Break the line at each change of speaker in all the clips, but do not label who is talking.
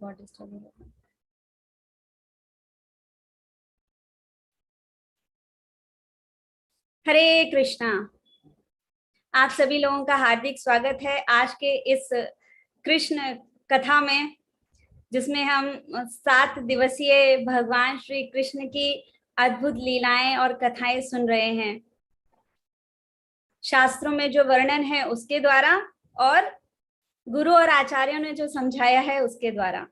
बहुत डिस्टर्ब हो रहा है। हरे कृष्णा। आप सभी लोगों का हार्दिक स्वागत है आज के इस कृष्ण कथा में, जिसमें हम 7 दिवसीय भगवान श्री कृष्ण की अद्भुत लीलाएं और कथाएं सुन रहे हैं। शास्त्रों में जो वर्णन है उसके द्वारा और गुरु और आचार्यों ने जो समझाया है उसके द्वारा।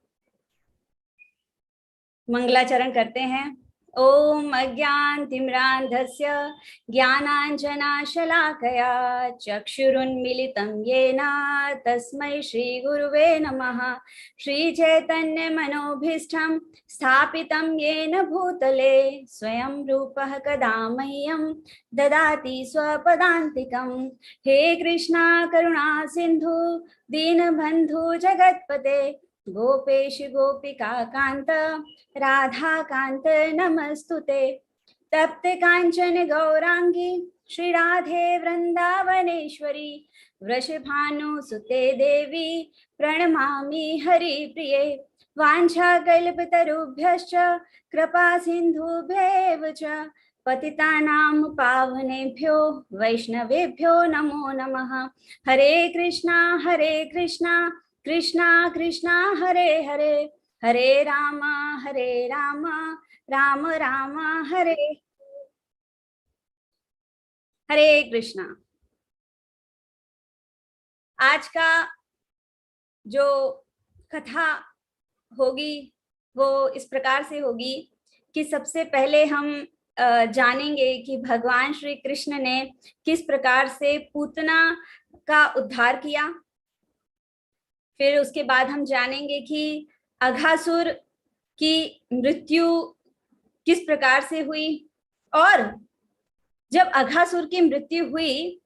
मंगलाचरण करते हैं। ओम अज्ञानतिमिरान्धस्य ज्ञानाञ्जनशलाकया चक्षुरुन्मीलितं येन तस्मै श्रीगुरुवे नमः। श्रीचैतन्यमनोभीष्टं स्थापितं येन भूतले स्वयं रूपः कदा मह्यं ददाति स्वपदान्तिकं। हे कृष्णा करुणा सिन्धु दीनबन्धु जगत्पते गोपेश गोपिका कांत राधा कांत नमस्तुते। तप्त कांचन गौरांगी श्री राधे वृंदावनेश्वरी वृषभानुसुते देवी प्रणमामि हरिप्रिये। वाञ्छाकल्पतरुभ्यश्च कृपा सिन्धुभ्यैव च पतितानां पावनेभ्यो वैष्णवेभ्यो नमो नमः। हरे कृष्णा कृष्णा कृष्णा हरे हरे, हरे राम राम राम हरे। हरे कृष्णा। आज का जो कथा होगी वो इस प्रकार से होगी कि सबसे पहले हम जानेंगे कि भगवान श्री कृष्ण ने किस प्रकार से पूतना का उद्धार किया। फिर उसके बाद हम जानेंगे कि अघासुर की मृत्यु किस प्रकार से हुई, और जब अघासुर की मृत्यु हुई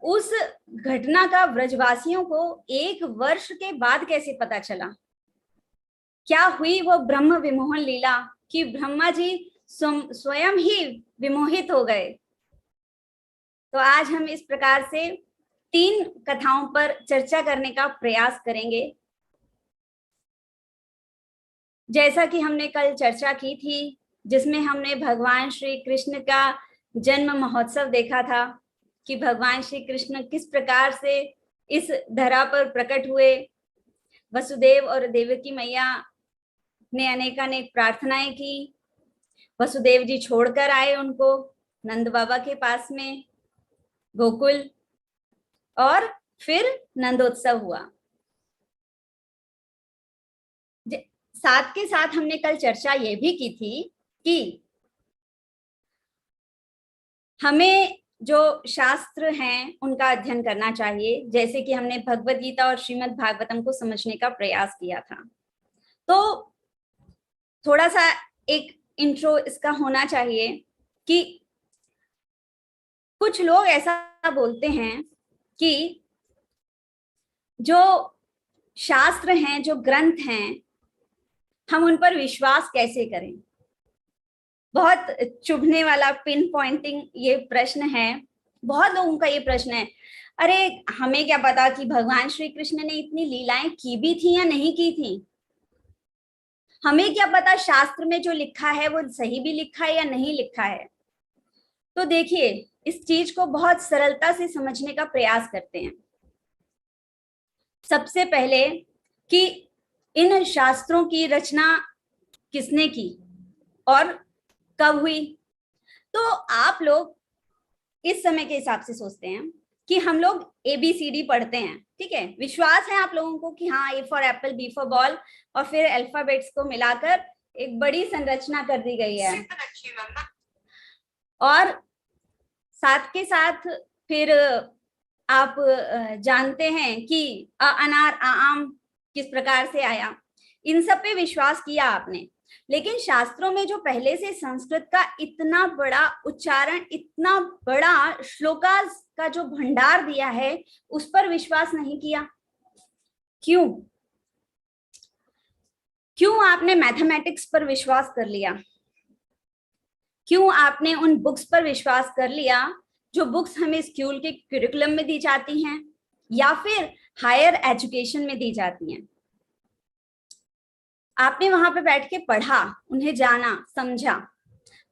उस घटना का व्रजवासियों को 1 वर्ष के बाद कैसे पता चला। क्या हुई वो ब्रह्म विमोहन लीला कि ब्रह्मा जी स्वयं ही विमोहित हो गए। तो आज हम इस प्रकार से 3 कथाओं पर चर्चा करने का प्रयास करेंगे। जैसा कि हमने कल चर्चा की थी, जिसमें हमने भगवान श्री कृष्ण का जन्म महोत्सव देखा था कि भगवान श्री कृष्ण किस प्रकार से इस धरा पर प्रकट हुए। वसुदेव और देवकी मैया ने अनेकानेक प्रार्थनाएं की। वसुदेव जी छोड़कर आए उनको नंद बाबा के पास में गोकुल, और फिर नंदोत्सव हुआ। साथ के साथ हमने कल चर्चा ये भी की थी कि हमें जो शास्त्र हैं उनका अध्ययन करना चाहिए, जैसे कि हमने भगवत गीता और श्रीमद् भागवतम को समझने का प्रयास किया था। तो थोड़ा सा एक इंट्रो इसका होना चाहिए कि कुछ लोग ऐसा बोलते हैं कि जो शास्त्र हैं, जो ग्रंथ हैं, हम उन पर विश्वास कैसे करें। बहुत चुभने वाला पिन पॉइंटिंग ये प्रश्न है। बहुत लोगों का ये प्रश्न है, अरे हमें क्या पता कि भगवान श्री कृष्ण ने इतनी लीलाएं की भी थी या नहीं की थी। हमें क्या पता शास्त्र में जो लिखा है वो सही भी लिखा है या नहीं लिखा है। तो देखिए, इस चीज को बहुत सरलता से समझने का प्रयास करते हैं। सबसे पहले कि इन शास्त्रों की रचना किसने की और कब हुई। तो आप लोग इस समय के हिसाब से सोचते हैं कि हम लोग ABCD पढ़ते हैं, ठीक है। विश्वास है आप लोगों को कि हाँ, A for Apple, B for ball, और फिर अल्फाबेट्स को मिलाकर एक बड़ी संरचना कर दी गई है। और साथ के साथ फिर आप जानते हैं कि अनार आम किस प्रकार से आया। इन सब पे विश्वास किया आपने, लेकिन शास्त्रों में जो पहले से संस्कृत का इतना बड़ा उच्चारण, इतना बड़ा श्लोकास का जो भंडार दिया है, उस पर विश्वास नहीं किया। क्यों? क्यों आपने मैथमेटिक्स पर विश्वास कर लिया? क्यों आपने उन बुक्स पर विश्वास कर लिया जो बुक्स हमें स्कूल के करिकुलम में दी जाती हैं या फिर हायर एजुकेशन में दी जाती हैं? आपने वहां पे बैठ के पढ़ा, उन्हें जाना, समझा,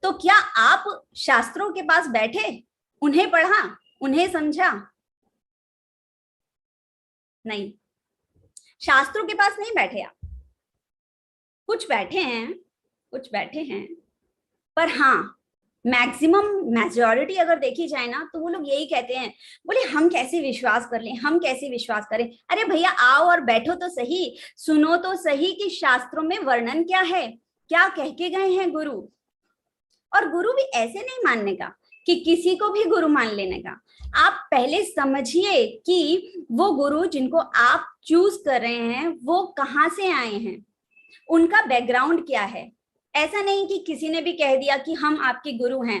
तो क्या आप शास्त्रों के पास बैठे, उन्हें पढ़ा, उन्हें समझा? नहीं, शास्त्रों के पास नहीं बैठे आप। कुछ बैठे हैं, कुछ बैठे हैं, पर हाँ, मैक्सिमम मेजॉरिटी अगर देखी जाए ना, तो वो लोग यही कहते हैं, बोले हम कैसे विश्वास कर लें, हम कैसे विश्वास करें। अरे भैया आओ और बैठो तो सही, सुनो तो सही कि शास्त्रों में वर्णन क्या है, क्या कह के गए हैं गुरु। और गुरु भी ऐसे नहीं मानने का कि किसी को भी गुरु मान लेने का। आप पहले समझिए कि वो गुरु जिनको आप चूज कर रहे हैं वो कहाँ से आए हैं, उनका बैकग्राउंड क्या है। ऐसा नहीं कि किसी ने भी कह दिया कि हम आपके गुरु हैं।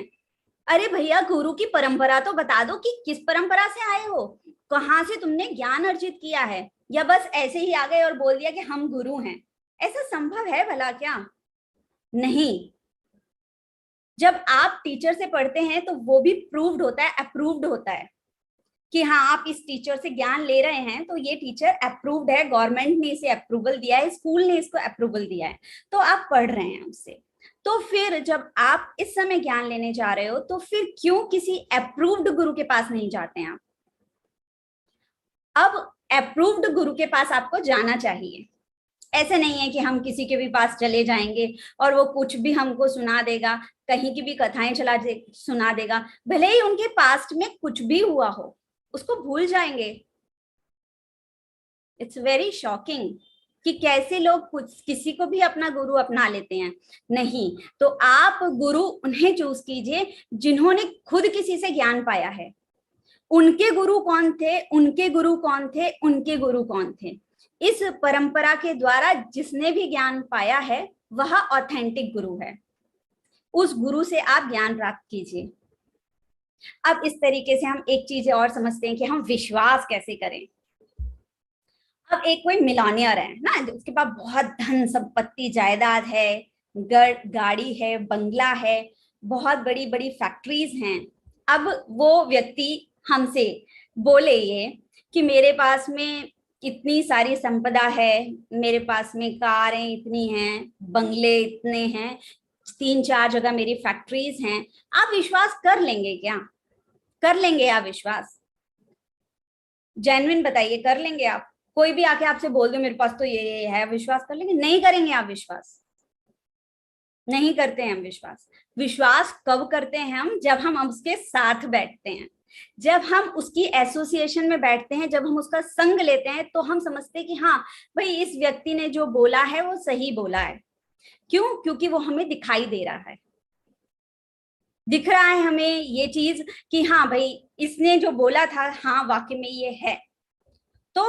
अरे भैया, गुरु की परंपरा तो बता दो कि किस परंपरा से आए हो, कहाँ से तुमने ज्ञान अर्जित किया है, या बस ऐसे ही आ गए और बोल दिया कि हम गुरु हैं। ऐसा संभव है भला क्या? नहीं। जब आप टीचर से पढ़ते हैं तो वो भी प्रूव्ड होता है, अप्रूव्ड होता है कि हाँ आप इस टीचर से ज्ञान ले रहे हैं तो ये टीचर अप्रूव्ड है, गवर्नमेंट ने इसे अप्रूवल दिया है, स्कूल ने इसको अप्रूवल दिया है, तो आप पढ़ रहे हैं उससे। तो फिर जब आप इस समय ज्ञान लेने जा रहे हो तो फिर क्यों किसी अप्रूव्ड गुरु के पास नहीं जाते हैं आप? अब अप्रूव्ड गुरु के पास आपको जाना चाहिए। ऐसे नहीं है कि हम किसी के भी पास चले जाएंगे और वो कुछ भी हमको सुना देगा, कहीं की भी कथाएं सुना देगा, भले ही उनके पास्ट में कुछ भी हुआ हो, उसको भूल जाएंगे। इट्स वेरी शॉकिंग कि कैसे लोग कुछ किसी को भी अपना गुरु अपना लेते हैं। नहीं, तो आप गुरु उन्हें चूज कीजिए जिन्होंने खुद किसी से ज्ञान पाया है। उनके गुरु कौन थे, उनके गुरु कौन थे, उनके गुरु कौन थे। इस परंपरा के द्वारा जिसने भी ज्ञान पाया है वह ऑथेंटिक गुरु है। उस गुरु से आप ज्ञान प्राप्त कीजिए। अब इस तरीके से हम एक चीज और समझते हैं कि हम विश्वास कैसे करें। अब एक कोई मिलानियर है ना, उसके पास बहुत धन संपत्ति जायदाद है, गाड़ी है, बंगला है, बहुत बड़ी बड़ी फैक्ट्रीज हैं। अब वो व्यक्ति हमसे बोले ये कि मेरे पास में इतनी सारी संपदा है, मेरे पास में कारें इतनी हैं, बंगले इतने हैं, 3-4 जगह मेरी फैक्ट्रीज हैं, आप विश्वास कर लेंगे क्या? कर लेंगे आप विश्वास? जेन्युइन बताइए, कर लेंगे आप? कोई भी आके आपसे बोल दो मेरे पास तो ये है, विश्वास कर लेंगे? नहीं करेंगे आप विश्वास। नहीं करते हैं हम विश्वास। विश्वास कब करते हैं हम? जब हम उसके साथ बैठते हैं, जब हम उसकी एसोसिएशन में बैठते हैं, जब हम उसका संग लेते हैं, तो हम समझते हैं कि हाँ भाई इस व्यक्ति ने जो बोला है वो सही बोला है। क्यों? क्योंकि वो हमें दिखाई दे रहा है, दिख रहा है हमें ये चीज कि हाँ भाई इसने जो बोला था हाँ वाकई में ये है। तो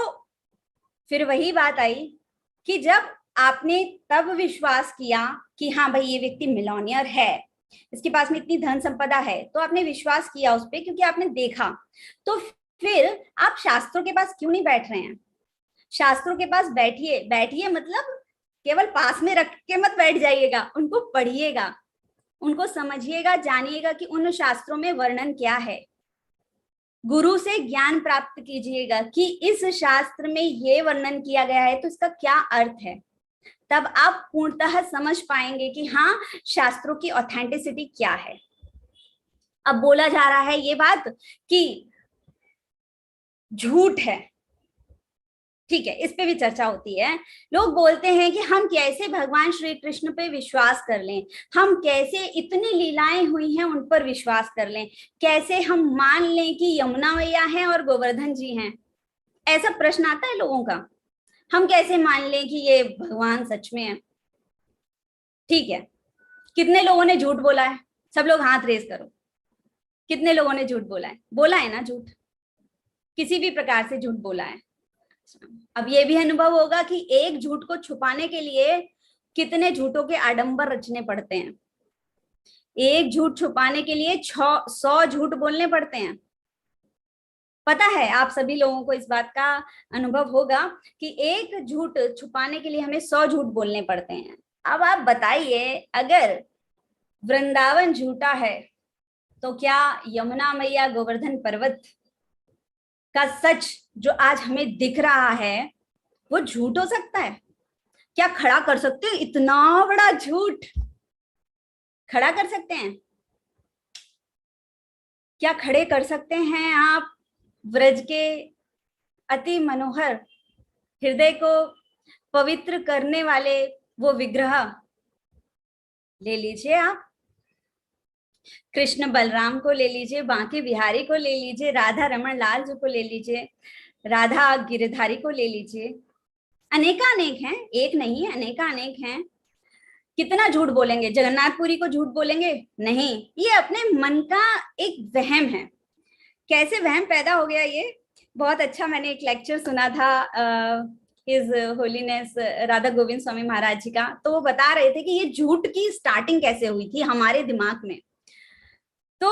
फिर वही बात आई कि जब आपने तब विश्वास किया कि हाँ भाई ये व्यक्ति मिलोनियर है, इसके पास में इतनी धन संपदा है, तो आपने विश्वास किया उस पर क्योंकि आपने देखा। तो फिर आप शास्त्रों के पास क्यों नहीं बैठ रहे हैं? शास्त्रों के पास बैठिए। बैठिए मतलब केवल पास में रख के मत बैठ जाइएगा, उनको पढ़िएगा, उनको समझिएगा, जानिएगा कि उन शास्त्रों में वर्णन क्या है। गुरु से ज्ञान प्राप्त कीजिएगा कि इस शास्त्र में ये वर्णन किया गया है तो इसका क्या अर्थ है। तब आप पूर्णतः समझ पाएंगे कि हाँ शास्त्रों की ऑथेंटिसिटी क्या है। अब बोला जा रहा है ये बात कि झूठ है, ठीक है, इस पे भी चर्चा होती है। लोग बोलते हैं कि हम कैसे भगवान श्री कृष्ण पे विश्वास कर लें, हम कैसे इतनी लीलाएं हुई हैं उन पर विश्वास कर लें, कैसे हम मान लें कि यमुना मैया हैं और गोवर्धन जी हैं। ऐसा प्रश्न आता है लोगों का, हम कैसे मान लें कि ये भगवान सच में है। ठीक है, कितने लोगों ने झूठ बोला है? सब लोग हाथ रेज करो, कितने लोगों ने झूठ बोला है? बोला है ना झूठ, किसी भी प्रकार से झूठ बोला है। अब ये भी अनुभव होगा कि एक झूठ को छुपाने के लिए कितने झूठों के आडंबर रचने पड़ते हैं। एक झूठ छुपाने के लिए 100 झूठ बोलने पड़ते हैं। पता है आप सभी लोगों को इस बात का अनुभव होगा कि एक झूठ छुपाने के लिए हमें 100 झूठ बोलने पड़ते हैं। अब आप बताइए, अगर वृंदावन झूठा है तो क्या यमुना मैया गोवर्धन पर्वत का सच जो आज हमें दिख रहा है वो झूठ हो सकता है? क्या खड़ा कर सकते हो इतना बड़ा झूठ? खड़ा कर सकते हैं? क्या खड़े कर सकते हैं आप व्रज के अति मनोहर, हृदय को पवित्र करने वाले वो विग्रह? ले लीजिए आप, कृष्ण बलराम को ले लीजिए, बांके बिहारी को ले लीजिए, राधा रमन लाल जी को ले लीजिए, राधा गिरधारी को ले लीजिए। अनेकानेक हैं, एक नहीं है, अनेकानेक हैं। कितना झूठ बोलेंगे? जगन्नाथपुरी को झूठ बोलेंगे? नहीं, ये अपने मन का एक वहम है। कैसे वहम पैदा हो गया ये? बहुत अच्छा, मैंने एक लेक्चर सुना था हिज होलीनेस राधा गोविंद स्वामी महाराज जी का, तो वो बता रहे थे कि ये झूठ की स्टार्टिंग कैसे हुई थी हमारे दिमाग में। तो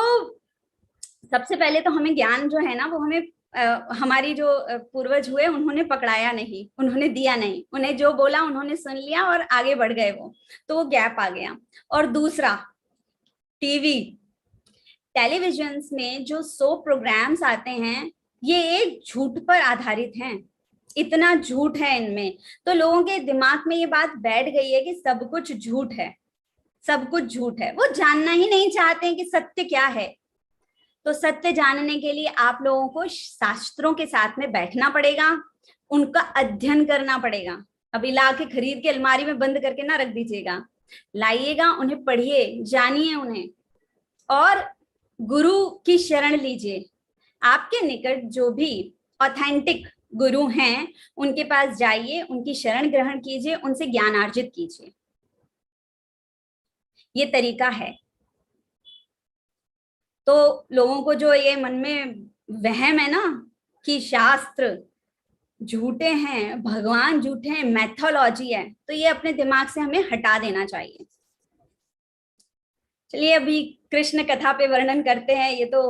सबसे पहले तो हमें ज्ञान जो है ना, वो हमें हमारी जो पूर्वज हुए उन्होंने पकड़ाया नहीं, उन्होंने दिया नहीं, उन्हें जो बोला उन्होंने सुन लिया और आगे बढ़ गए वो, तो वो गैप आ गया। और दूसरा, टीवी टेलीविजन में जो 100 प्रोग्राम्स आते हैं, ये एक झूठ पर आधारित हैं। इतना झूठ है इनमें, तो लोगों के दिमाग में ये बात बैठ गई है कि सब कुछ झूठ है, सब कुछ झूठ है। वो जानना ही नहीं चाहते कि सत्य क्या है। तो सत्य जानने के लिए आप लोगों को शास्त्रों के साथ में बैठना पड़ेगा, उनका अध्ययन करना पड़ेगा। अभी ला के खरीद के अलमारी में बंद करके ना रख दीजिएगा, लाइएगा, उन्हें पढ़िए, जानिए उन्हें, और गुरु की शरण लीजिए। आपके निकट जो भी ऑथेंटिक गुरु हैं उनके पास जाइए, उनकी शरण ग्रहण कीजिए, उनसे ज्ञान अर्जित कीजिए। ये तरीका है। तो लोगों को जो ये मन में वहम है ना कि शास्त्र झूठे हैं, भगवान झूठे हैं, मैथोलॉजी है, तो ये अपने दिमाग से हमें हटा देना चाहिए। चलिए अभी कृष्ण कथा पे वर्णन करते हैं। ये तो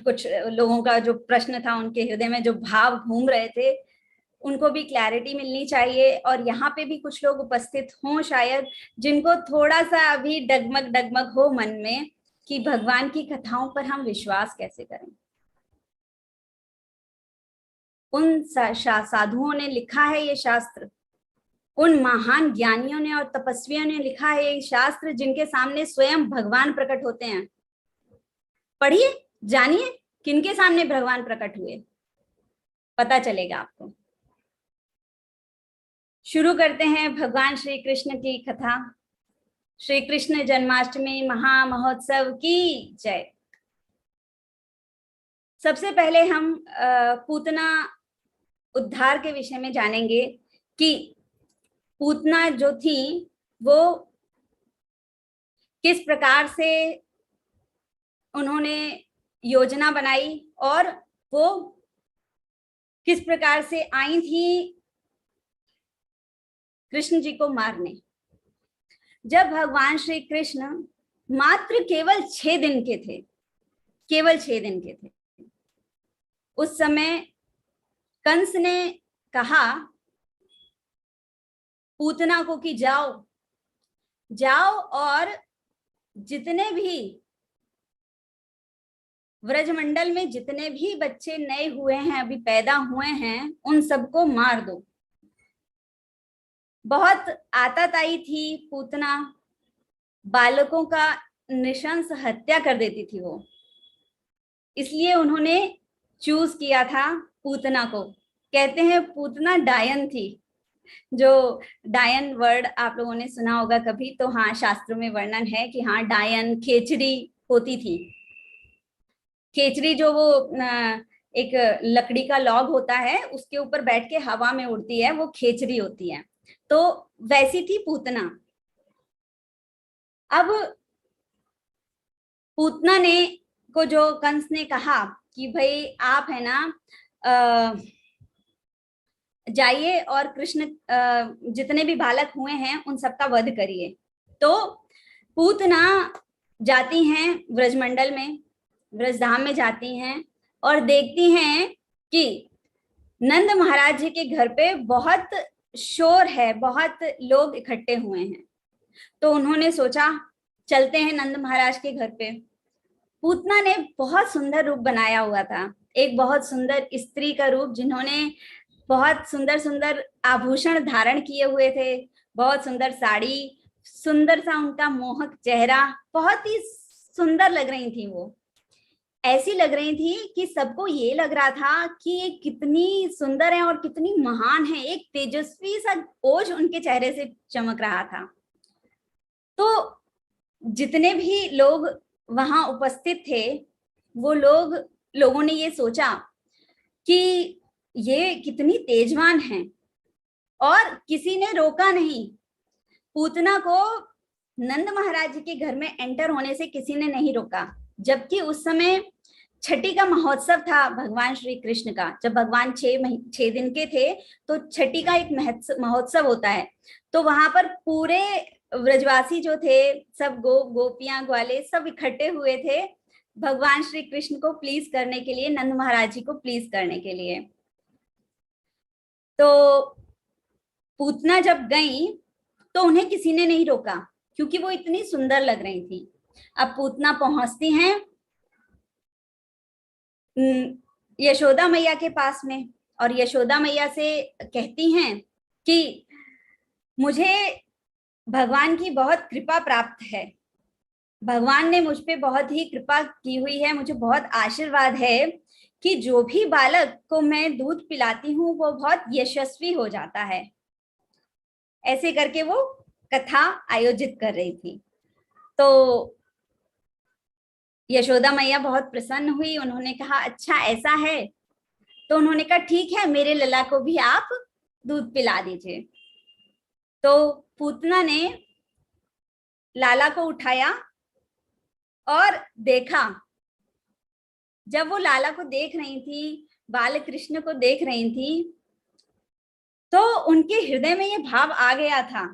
कुछ लोगों का जो प्रश्न था, उनके हृदय में जो भाव घूम रहे थे, उनको भी क्लैरिटी मिलनी चाहिए। और यहाँ पे भी कुछ लोग उपस्थित हों शायद, जिनको थोड़ा सा अभी डगमग डगमग हो मन में कि भगवान की कथाओं पर हम विश्वास कैसे करें। उन साधुओं ने लिखा है ये शास्त्र, उन महान ज्ञानियों ने और तपस्वियों ने लिखा है ये शास्त्र, जिनके सामने स्वयं भगवान प्रकट होते हैं। पढ़िए, जानिए किनके सामने भगवान प्रकट हुए, पता चलेगा आपको। शुरू करते हैं भगवान श्री कृष्ण की कथा। श्री कृष्ण जन्माष्टमी महामहोत्सव की जय। सबसे पहले हम पूतना उद्धार के विषय में जानेंगे कि पूतना जो थी वो किस प्रकार से उन्होंने योजना बनाई और वो किस प्रकार से आई थी कृष्ण जी को मारने। जब भगवान श्री कृष्ण मात्र केवल 6 दिन के थे, केवल 6 दिन के थे, उस समय कंस ने कहा पूतना को कि जाओ जाओ और जितने भी व्रजमंडल में जितने भी बच्चे नए हुए हैं, अभी पैदा हुए हैं, उन सबको मार दो। बहुत आताताई थी पूतना, बालकों का नृशंस हत्या कर देती थी वो, इसलिए उन्होंने चूज किया था पूतना को। कहते हैं पूतना डायन थी। जो डायन वर्ड आप लोगों ने सुना होगा कभी, तो हाँ, शास्त्रों में वर्णन है कि हाँ, डायन खेचड़ी होती थी। खेचड़ी जो वो एक लकड़ी का लॉग होता है, उसके ऊपर बैठ के हवा में उड़ती है, वो खेचड़ी होती है। तो वैसी थी पूतना। अब पूतना ने को जो कंस ने कहा कि भाई आप है ना जाइए और कृष्ण जितने भी बालक हुए हैं उन सबका वध करिए। तो पूतना जाती हैं व्रजमंडल में, व्रजधाम में जाती हैं और देखती हैं कि नंद महाराज जी के घर पे बहुत शोर है, बहुत लोग इकट्ठे हुए हैं। तो उन्होंने सोचा चलते हैं नंद महाराज के घर पे। पूतना ने बहुत सुंदर रूप बनाया हुआ था, एक बहुत सुंदर स्त्री का रूप, जिन्होंने बहुत सुंदर सुंदर आभूषण धारण किए हुए थे, बहुत सुंदर साड़ी, सुंदर सा उनका मोहक चेहरा, बहुत ही सुंदर लग रही थी वो। ऐसी लग रही थी कि सबको ये लग रहा था कि ये कितनी सुंदर है और कितनी महान है। एक तेजस्वी सा ओज उनके चेहरे से चमक रहा था। तो जितने भी लोग वहां उपस्थित थे, वो लोगों ने ये सोचा कि ये कितनी तेजवान है, और किसी ने रोका नहीं। पूतना को नंद महाराज जी के घर में एंटर होने से किसी ने नहीं रोका, जबकि उस समय छठी का महोत्सव था भगवान श्री कृष्ण का। जब भगवान 6 दिन के थे तो छठी का एक महोत्सव होता है। तो वहां पर पूरे व्रजवासी जो थे, सब गोपियां ग्वाले सब इकट्ठे हुए थे भगवान श्री कृष्ण को प्लीज करने के लिए, नंद महाराज जी को प्लीज करने के लिए। तो पूतना जब गई तो उन्हें किसी ने नहीं रोका, क्योंकि वो इतनी सुंदर लग रही थी। अब पूतना पहुंचती हैं यशोदा मैया के पास में, और यशोदा मैया से कहती हैं कि मुझे भगवान की बहुत कृपा प्राप्त है, भगवान ने मुझ पे बहुत ही कृपा की हुई है, मुझे बहुत आशीर्वाद है कि जो भी बालक को मैं दूध पिलाती हूँ वो बहुत यशस्वी हो जाता है। ऐसे करके वो कथा आयोजित कर रही थी। तो यशोदा मैया बहुत प्रसन्न हुई, उन्होंने कहा अच्छा ऐसा है। तो उन्होंने कहा ठीक है, मेरे लला को भी आप दूध पिला दीजिए। तो पूतना ने लाला को उठाया और देखा। जब वो लाला को देख रही थी, बाल कृष्ण को देख रही थी, तो उनके हृदय में ये भाव आ गया था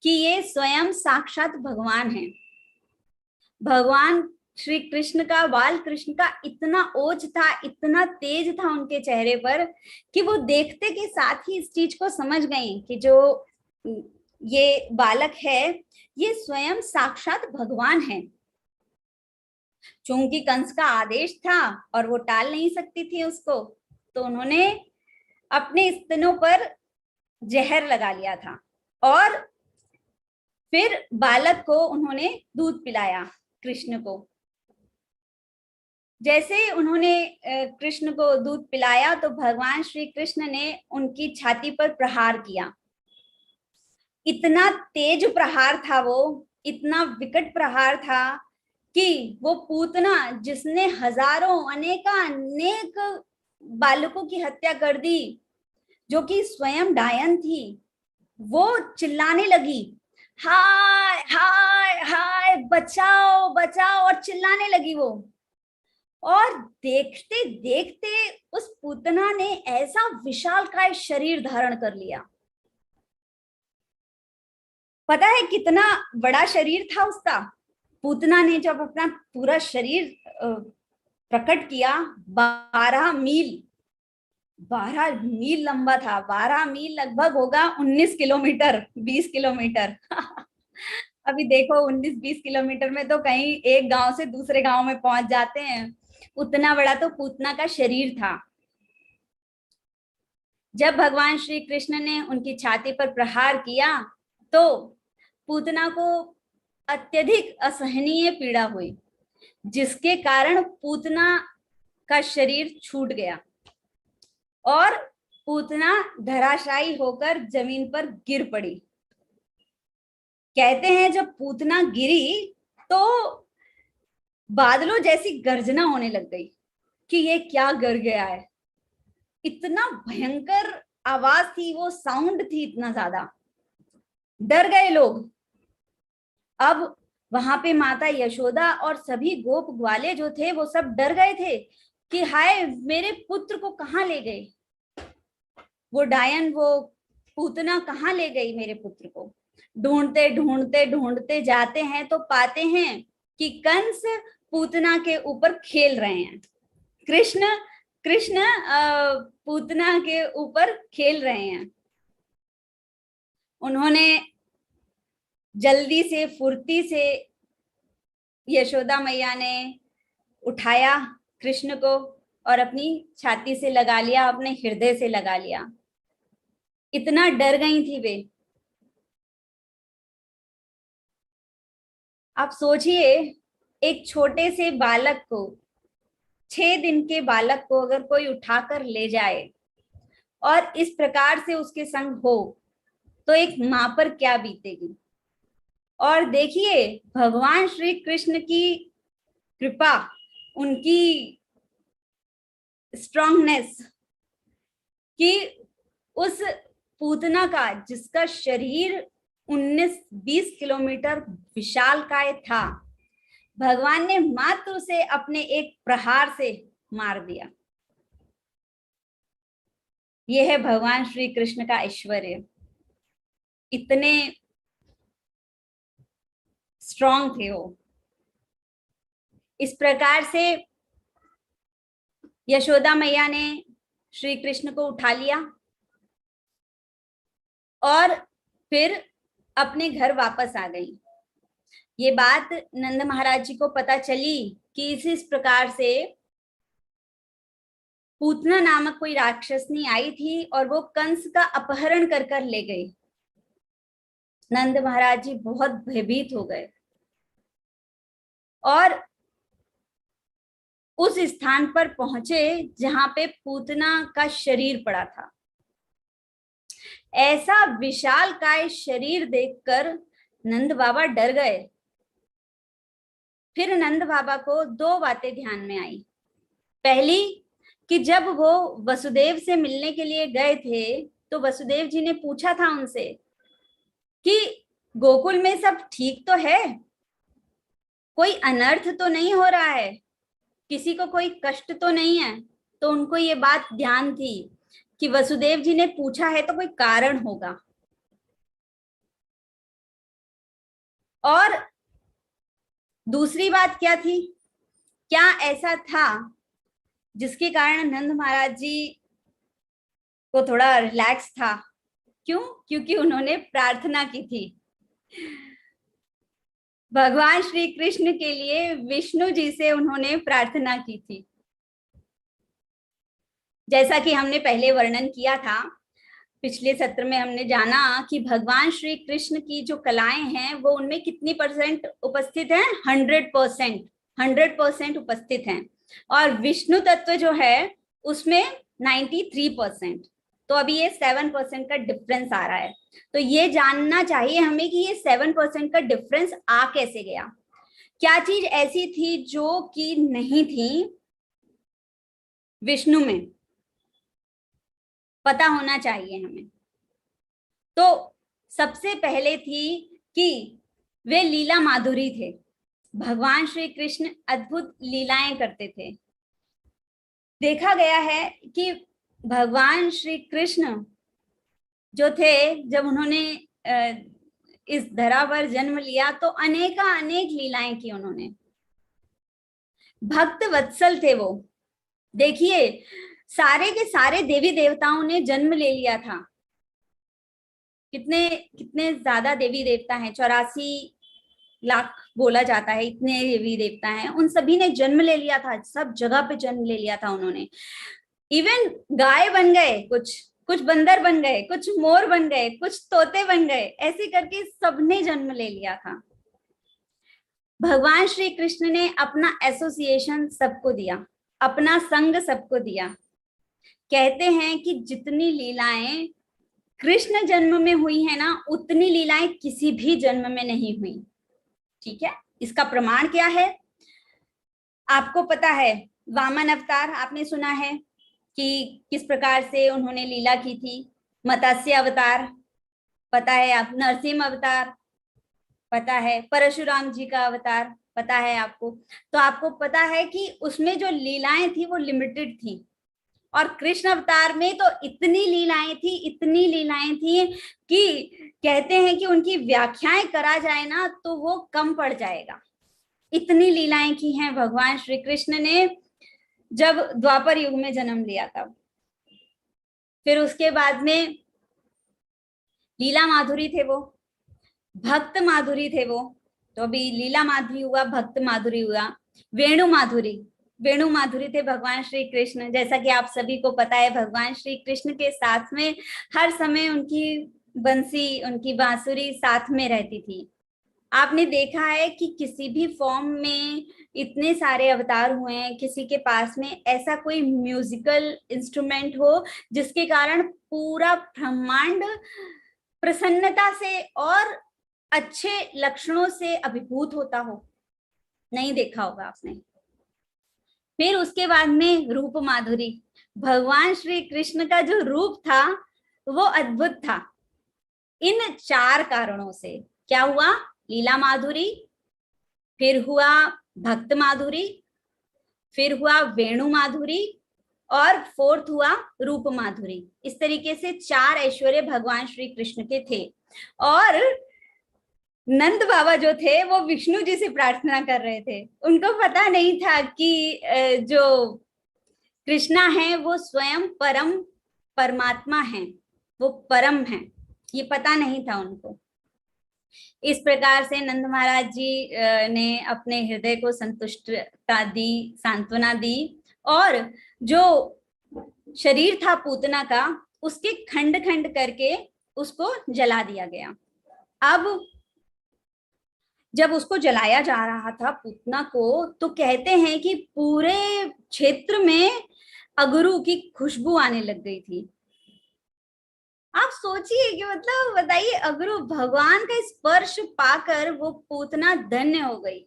कि ये स्वयं साक्षात भगवान है। भगवान श्री कृष्ण का, बाल कृष्ण का इतना ओज था, इतना तेज था उनके चेहरे पर कि वो देखते के साथ ही इस चीज को समझ गई कि जो ये बालक है ये स्वयं साक्षात भगवान है। चूंकि कंस का आदेश था और वो टाल नहीं सकती थी उसको, तो उन्होंने अपने स्तनों पर जहर लगा लिया था और फिर बालक को उन्होंने दूध पिलाया कृष्ण को। जैसे उन्होंने कृष्ण को दूध पिलाया तो भगवान श्री कृष्ण ने उनकी छाती पर प्रहार किया। इतना तेज प्रहार था वो, इतना विकट प्रहार था कि वो पूतना जिसने हजारों अनेक बालकों की हत्या कर दी, जो कि स्वयं डायन थी, वो चिल्लाने लगी हाय हाय हाय, बचाओ बचाओ, और चिल्लाने लगी वो। और देखते देखते उस पूतना ने ऐसा विशालकाय शरीर धारण कर लिया। पता है कितना बड़ा शरीर था उसका? पूतना ने जब अपना पूरा शरीर प्रकट किया, 12 मील लंबा था। 12 मील लगभग होगा 19 किलोमीटर, 20 किलोमीटर। अभी देखो 19-20 किलोमीटर में तो कहीं एक गांव से दूसरे गांव में पहुंच जाते हैं। उतना बड़ा तो पूतना का शरीर था। जब भगवान श्री कृष्ण ने उनकी छाती पर प्रहार किया तो पूतना को अत्यधिक असहनीय पीड़ा हुई, जिसके कारण पूतना का शरीर छूट गया और पूतना धराशायी होकर जमीन पर गिर पड़ी। कहते हैं जब पूतना गिरी तो बादलों जैसी गर्जना होने लग गई कि ये क्या गिर गया है। इतना भयंकर आवाज थी, वो साउंड थी, इतना ज्यादा डर गए लोग। अब वहां पे माता यशोदा और सभी गोप ग्वाले जो थे वो सब डर गए थे कि हाय मेरे पुत्र को कहाँ ले गए, वो डायन, वो पूतना कहाँ ले गई मेरे पुत्र को। ढूंढते ढूंढते ढूंढते जाते हैं तो पाते हैं कि कंस पूतना के ऊपर खेल रहे हैं। कृष्ण कृष्ण पूतना के ऊपर खेल रहे हैं। उन्होंने जल्दी से फुर्ती से यशोदा मैया ने उठाया कृष्ण को और अपनी छाती से लगा लिया, अपने हृदय से लगा लिया। इतना डर गई थी वे। आप सोचिए, एक छोटे से बालक को, 6 दिन के बालक को अगर कोई उठाकर ले जाए और इस प्रकार से उसके संग हो, तो एक मां पर क्या बीतेगी। और देखिए, भगवान श्री कृष्ण की कृपा, उनकी स्ट्रांगनेस, कि उस पूतना का, जिसका शरीर 19-20 किलोमीटर विशालकाय था, भगवान ने मात्र उसे अपने एक प्रहार से मार दिया। यह है भगवान श्री कृष्ण का ऐश्वर्य। इतने स्ट्रांग थे वो। इस प्रकार से यशोदा मैया ने श्री कृष्ण को उठा लिया और फिर अपने घर वापस आ गई। ये बात नंद महाराज जी को पता चली कि इस प्रकार से पूतना नामक कोई राक्षसनी आई थी और वो कंस का अपहरण कर कर ले गई। नंद महाराज जी बहुत भयभीत हो गए और उस स्थान पर पहुंचे जहां पे पूतना का शरीर पड़ा था। ऐसा विशालकाय शरीर देखकर नंद बाबा डर गए। फिर नंद बाबा को 2 बातें ध्यान में आई। पहली, कि जब वो वसुदेव से मिलने के लिए गए थे तो वसुदेव जी ने पूछा था उनसे कि गोकुल में सब ठीक तो है, कोई अनर्थ तो नहीं हो रहा है, किसी को कोई कष्ट तो नहीं है। तो उनको ये बात ध्यान थी कि वसुदेव जी ने पूछा है तो कोई कारण होगा। और दूसरी बात क्या थी, क्या ऐसा था जिसके कारण नंद महाराज जी को थोड़ा रिलैक्स था? क्यों? क्योंकि उन्होंने प्रार्थना की थी। भगवान श्री कृष्ण के लिए विष्णु जी से उन्होंने प्रार्थना की थी। जैसा कि हमने पहले वर्णन किया था, पिछले सत्र में हमने जाना कि भगवान श्री कृष्ण की जो कलाएं हैं वो उनमें कितनी परसेंट उपस्थित हैं? 100%। 100% उपस्थित हैं। और विष्णु तत्व जो है उसमें 93%। तो अभी ये 7% का डिफरेंस आ रहा है। तो ये जानना चाहिए हमें कि ये 7% का डिफरेंस आ कैसे गया। क्या चीज ऐसी थी जो कि नहीं थी विष्णु में? पता होना चाहिए हमें। तो सबसे पहले थी कि वे लीला माधुरी थे। भगवान श्री कृष्ण अद्भुत लीलाएं करते थे। देखा गया है कि भगवान श्री कृष्ण जो थे, जब उन्होंने इस धरा पर जन्म लिया तो अनेक लीलाएं की उन्होंने। भक्त वत्सल थे वो। देखिए, सारे के सारे देवी देवताओं ने जन्म ले लिया था। कितने कितने ज्यादा देवी देवता हैं, 84 लाख बोला जाता है, इतने देवी देवता हैं। उन सभी ने जन्म ले लिया था, सब जगह पे जन्म ले लिया था उन्होंने। इवन गाय बन गए, कुछ कुछ बंदर बन गए, कुछ मोर बन गए, कुछ तोते बन गए, ऐसे करके सबने जन्म ले लिया था। भगवान श्री कृष्ण ने अपना एसोसिएशन सबको दिया, अपना संग सबको दिया। कहते हैं कि जितनी लीलाएं कृष्ण जन्म में हुई है ना, उतनी लीलाएं किसी भी जन्म में नहीं हुई। ठीक है, इसका प्रमाण क्या है? आपको पता है, वामन अवतार आपने सुना है कि किस प्रकार से उन्होंने लीला की थी। मत्स्य अवतार पता है आप, नरसिंह अवतार पता है, परशुराम जी का अवतार पता है आपको। तो आपको पता है कि उसमें जो लीलाएं थी वो लिमिटेड थी, और कृष्ण अवतार में तो इतनी लीलाएं थी, इतनी लीलाएं थी कि कहते हैं कि उनकी व्याख्याएं करा जाए ना तो वो कम पड़ जाएगा। इतनी लीलाएं की हैं भगवान श्री कृष्ण ने जब द्वापर युग में जन्म लिया तब। फिर उसके बाद में लीला माधुरी थे वो, भक्त माधुरी थे वो। तो अभी लीला माधुरी हुआ, भक्त माधुरी हुआ, वेणु माधुरी। वेणु माधुरी थे भगवान श्री कृष्ण। जैसा कि आप सभी को पता है, भगवान श्री कृष्ण के साथ में हर समय उनकी बंसी, उनकी बांसुरी साथ में रहती थी। आपने देखा है कि किसी भी फॉर्म में इतने सारे अवतार हुए हैं, किसी के पास में ऐसा कोई म्यूजिकल इंस्ट्रूमेंट हो जिसके कारण पूरा ब्रह्मांड प्रसन्नता से और अच्छे लक्षणों से अभिभूत होता हो, नहीं देखा होगा आपने। फिर उसके बाद में रूप माधुरी। भगवान श्री कृष्ण का जो रूप था वो अद्भुत था। इन 4 कारणों से क्या हुआ? लीला माधुरी, फिर हुआ भक्त माधुरी, फिर हुआ वेणु माधुरी, और 4th हुआ रूप माधुरी। इस तरीके से 4 ऐश्वर्य भगवान श्री कृष्ण के थे। और नंद बाबा जो थे वो विष्णु जी से प्रार्थना कर रहे थे। उनको पता नहीं था कि जो कृष्णा है वो स्वयं परम परमात्मा है, वो परम है, ये पता नहीं था उनको। इस प्रकार से नंद महाराज जी ने अपने हृदय को संतुष्टता दी, सांत्वना दी, और जो शरीर था पूतना का उसके खंड खंड करके उसको जला दिया गया। अब जब उसको जलाया जा रहा था पूतना को, तो कहते हैं कि पूरे क्षेत्र में अगरू की खुशबू आने लग गई थी। आप सोचिए कि मतलब बताइए, अगरू भगवान का स्पर्श पाकर वो पूतना धन्य हो गई,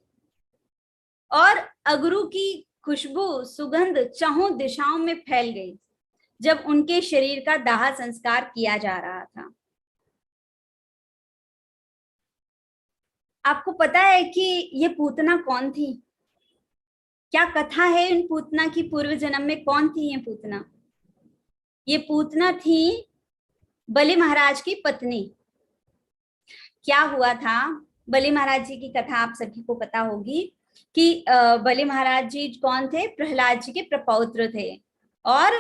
और अगरू की खुशबू, सुगंध चारों दिशाओं में फैल गई जब उनके शरीर का दाह संस्कार किया जा रहा था। आपको पता है कि ये पूतना कौन थी? क्या कथा है इन पूतना की? पूर्व जन्म में कौन थी ये पूतना? ये पूतना थी बलि महाराज की पत्नी। क्या हुआ था? बलि महाराज जी की कथा आप सभी को पता होगी कि बलि महाराज जी कौन थे? प्रहलाद जी के प्रपौत्र थे, और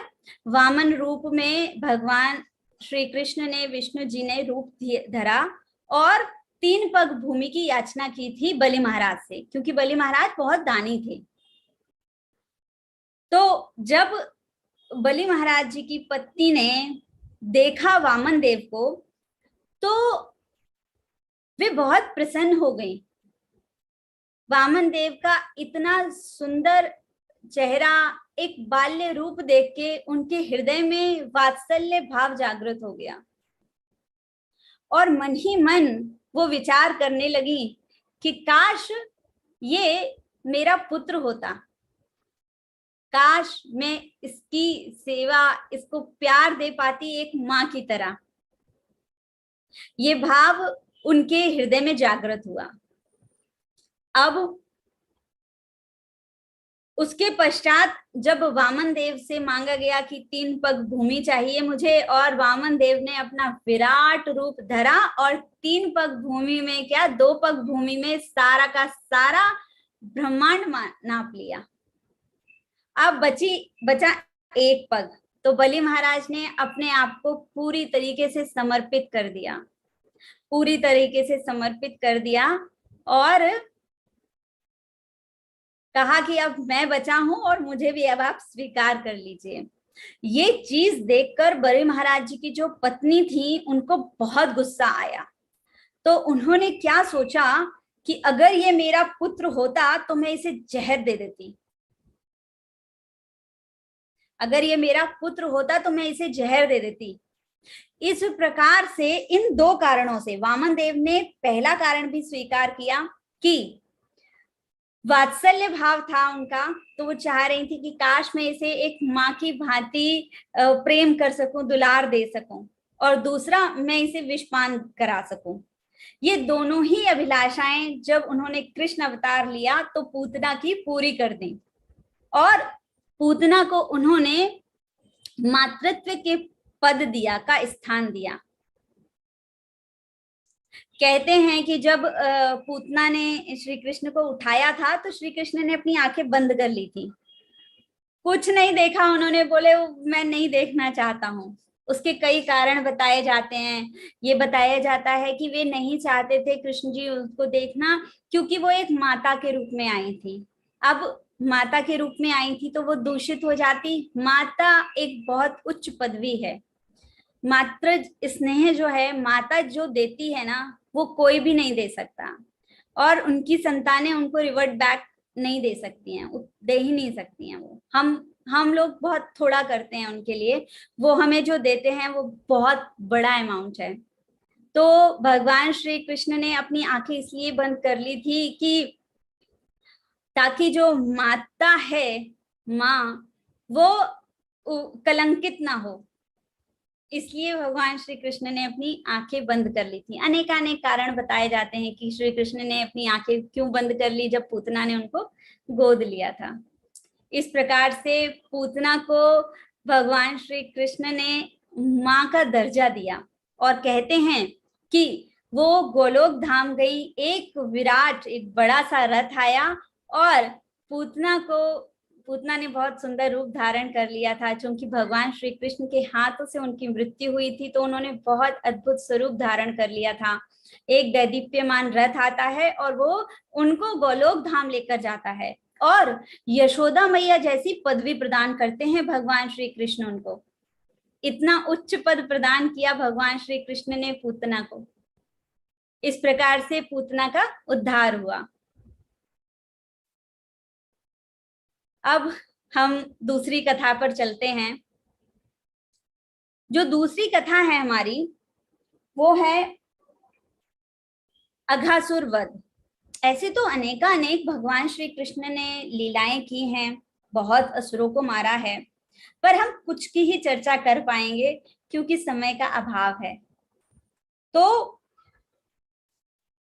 वामन रूप में भगवान श्री कृष्ण ने, विष्णु जी ने रूप धरा और 3 पग भूमि की याचना की थी बलि महाराज से, क्योंकि बलि महाराज बहुत दानी थे। तो जब बलि महाराज जी की पत्नी ने देखा वामन देव को, तो वे बहुत प्रसन्न हो गई। वामन देव का इतना सुंदर चेहरा, एक बाल्य रूप देख के उनके हृदय में वात्सल्य भाव जागृत हो गया, और मन ही मन वो विचार करने लगी कि काश ये मेरा पुत्र होता, काश मैं इसकी सेवा, इसको प्यार दे पाती एक माँ की तरह। ये भाव उनके हृदय में जागृत हुआ। अब उसके पश्चात जब वामन देव से मांगा गया कि 3 पग भूमि चाहिए मुझे, और वामन देव ने अपना विराट रूप धरा, और 3 पग भूमि में क्या, 2 पग भूमि में सारा का सारा ब्रह्मांड नाप लिया। अब बचा 1 पग। तो बलि महाराज ने अपने आप को पूरी तरीके से समर्पित कर दिया, पूरी तरीके से समर्पित कर दिया, और कहा कि अब मैं बचा हूं और मुझे भी अब आप स्वीकार कर लीजिए। ये चीज देखकर बलि महाराज जी की जो पत्नी थी उनको बहुत गुस्सा आया। तो उन्होंने क्या सोचा कि अगर ये मेरा पुत्र होता तो मैं इसे जहर दे देती, अगर ये मेरा पुत्र होता तो मैं इसे जहर दे देती। इस प्रकार से इन 2 कारणों से वामन देव ने पहला कारण भी स्वीकार किया कि वात्सल्य भाव था उनका, तो वो चाह रही थी कि काश मैं इसे एक माँ की भांति प्रेम कर सकूं, दुलार दे सकूं, और दूसरा मैं इसे विषपान करा सकूं। ये दोनों ही अभिलाषाएं जब उन्होंने कृष्ण अवतार लिया तो पूतना की पूरी कर दी, और पूतना को उन्होंने मातृत्व के पद दिया, का स्थान दिया। कहते हैं कि जब पूतना ने श्री कृष्ण को उठाया था तो श्री कृष्ण ने अपनी आंखें बंद कर ली थी, कुछ नहीं देखा उन्होंने, बोले मैं नहीं देखना चाहता हूँ। उसके कई कारण बताए जाते हैं। ये बताया जाता है कि वे नहीं चाहते थे कृष्ण जी उसको देखना, क्योंकि वो एक माता के रूप में आई थी। अब माता के रूप में आई थी तो वो दूषित हो जाती। माता एक बहुत उच्च पदवी है। मातृ स्नेह जो है, माता जो देती है ना, वो कोई भी नहीं दे सकता, और उनकी संतानें उनको रिवर्ट बैक नहीं दे सकती हैं, दे ही नहीं सकती हैं। वो हम लोग बहुत थोड़ा करते हैं उनके लिए, वो हमें जो देते हैं वो बहुत बड़ा अमाउंट है। तो भगवान श्री कृष्ण ने अपनी आंखें इसलिए बंद कर ली थी कि ताकि जो माता है, माँ, वो कलंकित ना हो। इसलिए भगवान श्री कृष्ण ने अपनी आंखें बंद कर ली थी। अनेक कारण बताए जाते हैं कि श्री कृष्ण ने अपनी आंखें क्यों बंद कर ली जब पूतना ने उनको गोद लिया था। इस प्रकार से पूतना को भगवान श्री कृष्ण ने माँ का दर्जा दिया, और कहते हैं कि वो गोलोक धाम गई, एक विराट, एक बड़ा सा रथ आया, और पूतना ने बहुत सुंदर रूप धारण कर लिया था। क्योंकि भगवान श्री कृष्ण के हाथों से उनकी मृत्यु हुई थी, तो उन्होंने बहुत अद्भुत स्वरूप धारण कर लिया था। एक दैदीप्यमान रथ आता है और वो उनको गोलोक धाम लेकर जाता है, और यशोदा मैया जैसी पदवी प्रदान करते हैं भगवान श्री कृष्ण उनको। इतना उच्च पद प्रदान किया भगवान श्री कृष्ण ने पूतना को। इस प्रकार से पूतना का उद्धार हुआ। अब हम दूसरी कथा पर चलते हैं। जो दूसरी कथा है हमारी, वो है अघासुर वध। ऐसे तो अनेक भगवान श्री कृष्ण ने लीलाएं की हैं, बहुत असुरों को मारा है, पर हम कुछ की ही चर्चा कर पाएंगे क्योंकि समय का अभाव है। तो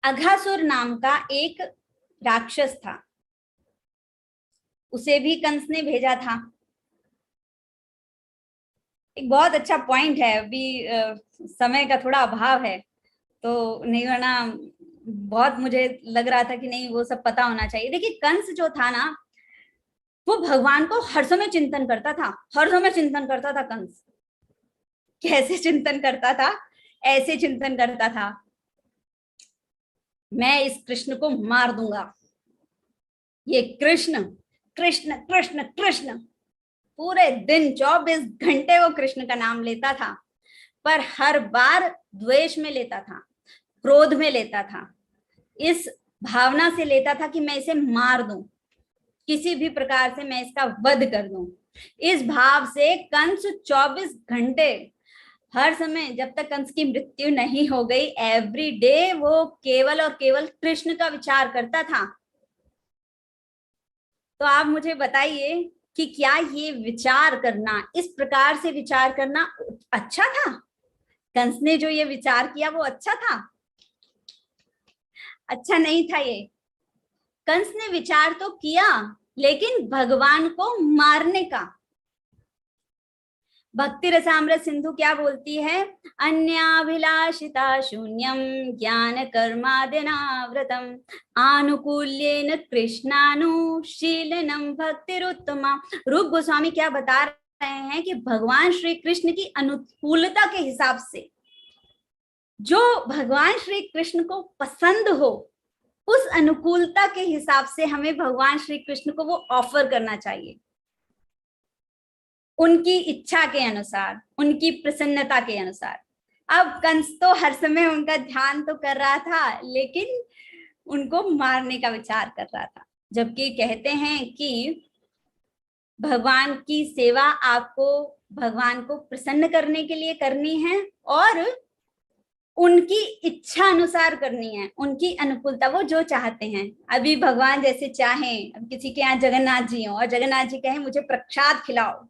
अघासुर नाम का एक राक्षस था, उसे भी कंस ने भेजा था। एक बहुत अच्छा पॉइंट है, अभी समय का थोड़ा अभाव है तो नहीं, वरना बहुत मुझे लग रहा था कि नहीं वो सब पता होना चाहिए। देखिए, कंस जो था ना, वो भगवान को हर समय चिंतन करता था, हर समय चिंतन करता था कंस। कैसे चिंतन करता था? ऐसे चिंतन करता था, मैं इस कृष्ण को मार दूंगा। ये कृष्ण कृष्ण कृष्ण कृष्ण, पूरे दिन 24 घंटे वो कृष्ण का नाम लेता था, पर हर बार द्वेष में लेता था, क्रोध में लेता था, इस भावना से लेता था कि मैं इसे मार दूं, किसी भी प्रकार से मैं इसका वध कर दूं। इस भाव से कंस 24 घंटे, हर समय, जब तक कंस की मृत्यु नहीं हो गई, एवरी डे वो केवल और केवल कृष्ण का विचार करता था। तो आप मुझे बताइए कि क्या ये विचार करना, इस प्रकार से विचार करना अच्छा था? कंस ने जो ये विचार किया वो अच्छा था? अच्छा नहीं था। ये कंस ने विचार तो किया, लेकिन भगवान को मारने का। भक्ति रसामृत सिंधु क्या बोलती है? अन्याभिलाषिता शून्यम ज्ञान कर्मादिनाव्रतम आनुकूल्येन कृष्णानुशीलनम भक्तिरुत्तमा। रूप गोस्वामी क्या बता रहे हैं कि भगवान श्री कृष्ण की अनुकूलता के हिसाब से, जो भगवान श्री कृष्ण को पसंद हो, उस अनुकूलता के हिसाब से हमें भगवान श्री कृष्ण को वो ऑफर करना चाहिए, उनकी इच्छा के अनुसार, उनकी प्रसन्नता के अनुसार। अब कंस तो हर समय उनका ध्यान तो कर रहा था, लेकिन उनको मारने का विचार कर रहा था। जबकि कहते हैं कि भगवान की सेवा आपको भगवान को प्रसन्न करने के लिए करनी है, और उनकी इच्छा अनुसार करनी है, उनकी अनुकूलता, वो जो चाहते हैं। अभी भगवान जैसे चाहें, अब किसी के यहाँ जगन्नाथ जी हो और जगन्नाथ जी कहें मुझे प्रसाद खिलाओ,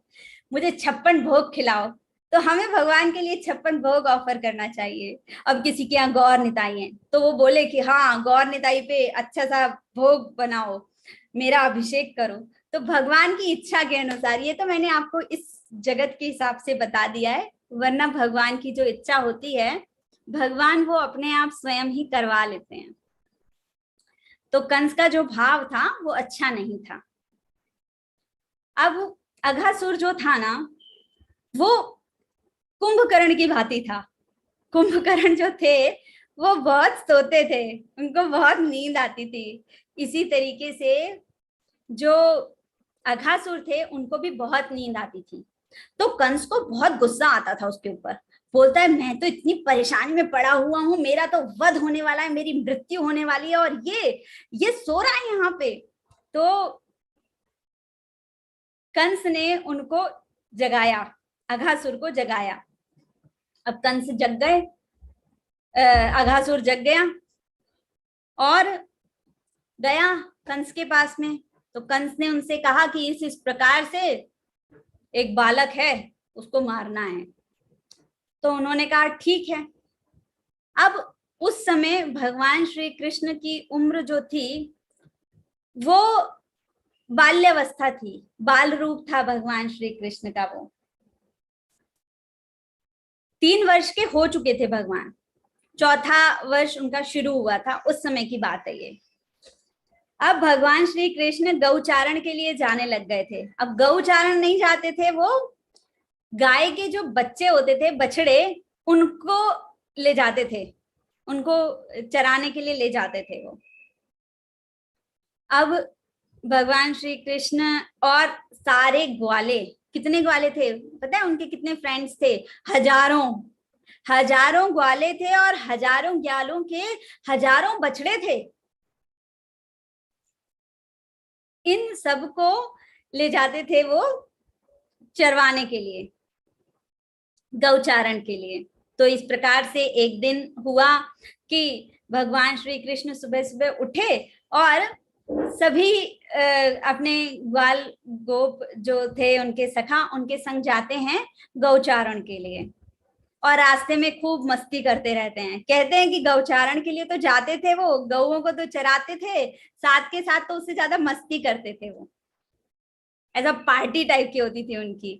मुझे 56 भोग खिलाओ, तो हमें भगवान के लिए 56 भोग ऑफर करना चाहिए। अब किसी के यहाँ गौर निताई है तो वो बोले कि हाँ, गौर निताई पे अच्छा सा भोग बनाओ, मेरा अभिषेक करो, तो भगवान की इच्छा के अनुसार। ये तो मैंने आपको इस जगत के हिसाब से बता दिया है, वरना भगवान की जो इच्छा होती है, भगवान वो अपने आप स्वयं ही करवा लेते हैं। तो कंस का जो भाव था वो अच्छा नहीं था। अब अघासुर जो था ना, वो कुंभकर्ण की भांति था। कुंभकर्ण जो थे वो बहुत सोते थे, उनको बहुत नींद आती थी। इसी तरीके से जो अघासुर थे, उनको भी बहुत नींद आती थी। तो कंस को बहुत गुस्सा आता था उसके ऊपर। बोलता है मैं तो इतनी परेशानी में पड़ा हुआ हूं, मेरा तो वध होने वाला है, मेरी मृत्यु होने वाली है, और ये सो रहा है यहाँ पे। तो कंस ने उनको जगाया, अघासुर को जगाया। अब कंस जग गए, अघासुर जग गया और गया कंस के पास में। तो कंस ने उनसे कहा कि इस प्रकार से एक बालक है, उसको मारना है। तो उन्होंने कहा ठीक है। अब उस समय भगवान श्री कृष्ण की उम्र जो थी वो बाल्यावस्था थी, बाल रूप था भगवान श्री कृष्ण का। वो 3 वर्ष के हो चुके थे भगवान, 4था वर्ष उनका शुरू हुआ था, उस समय की बात है ये। अब भगवान श्री कृष्ण गौचारण के लिए जाने लग गए थे। अब गौचारण नहीं जाते थे, वो गाय के जो बच्चे होते थे, बछड़े, उनको ले जाते थे, उनको चराने के लिए ले जाते थे वो। अब भगवान श्री कृष्ण और सारे ग्वाले, कितने ग्वाले थे पता है उनके कितने फ्रेंड्स थे? हजारों ग्वाले थे और हजारों ग्वालों के हजारों बछड़े थे। इन सबको ले जाते थे वो चरवाने के लिए, गौचारण के लिए। तो इस प्रकार से एक दिन हुआ कि भगवान श्री कृष्ण सुबह सुबह उठे और सभी अपने ग्वाल गोप जो थे उनके सखा, उनके संग जाते हैं गौचारण के लिए, और रास्ते में खूब मस्ती करते रहते हैं। कहते हैं कि गौचारण के लिए तो जाते थे, वो गौओं को तो चराते थे, साथ के साथ तो उससे ज्यादा मस्ती करते थे वो। ऐसा पार्टी टाइप की होती थी उनकी।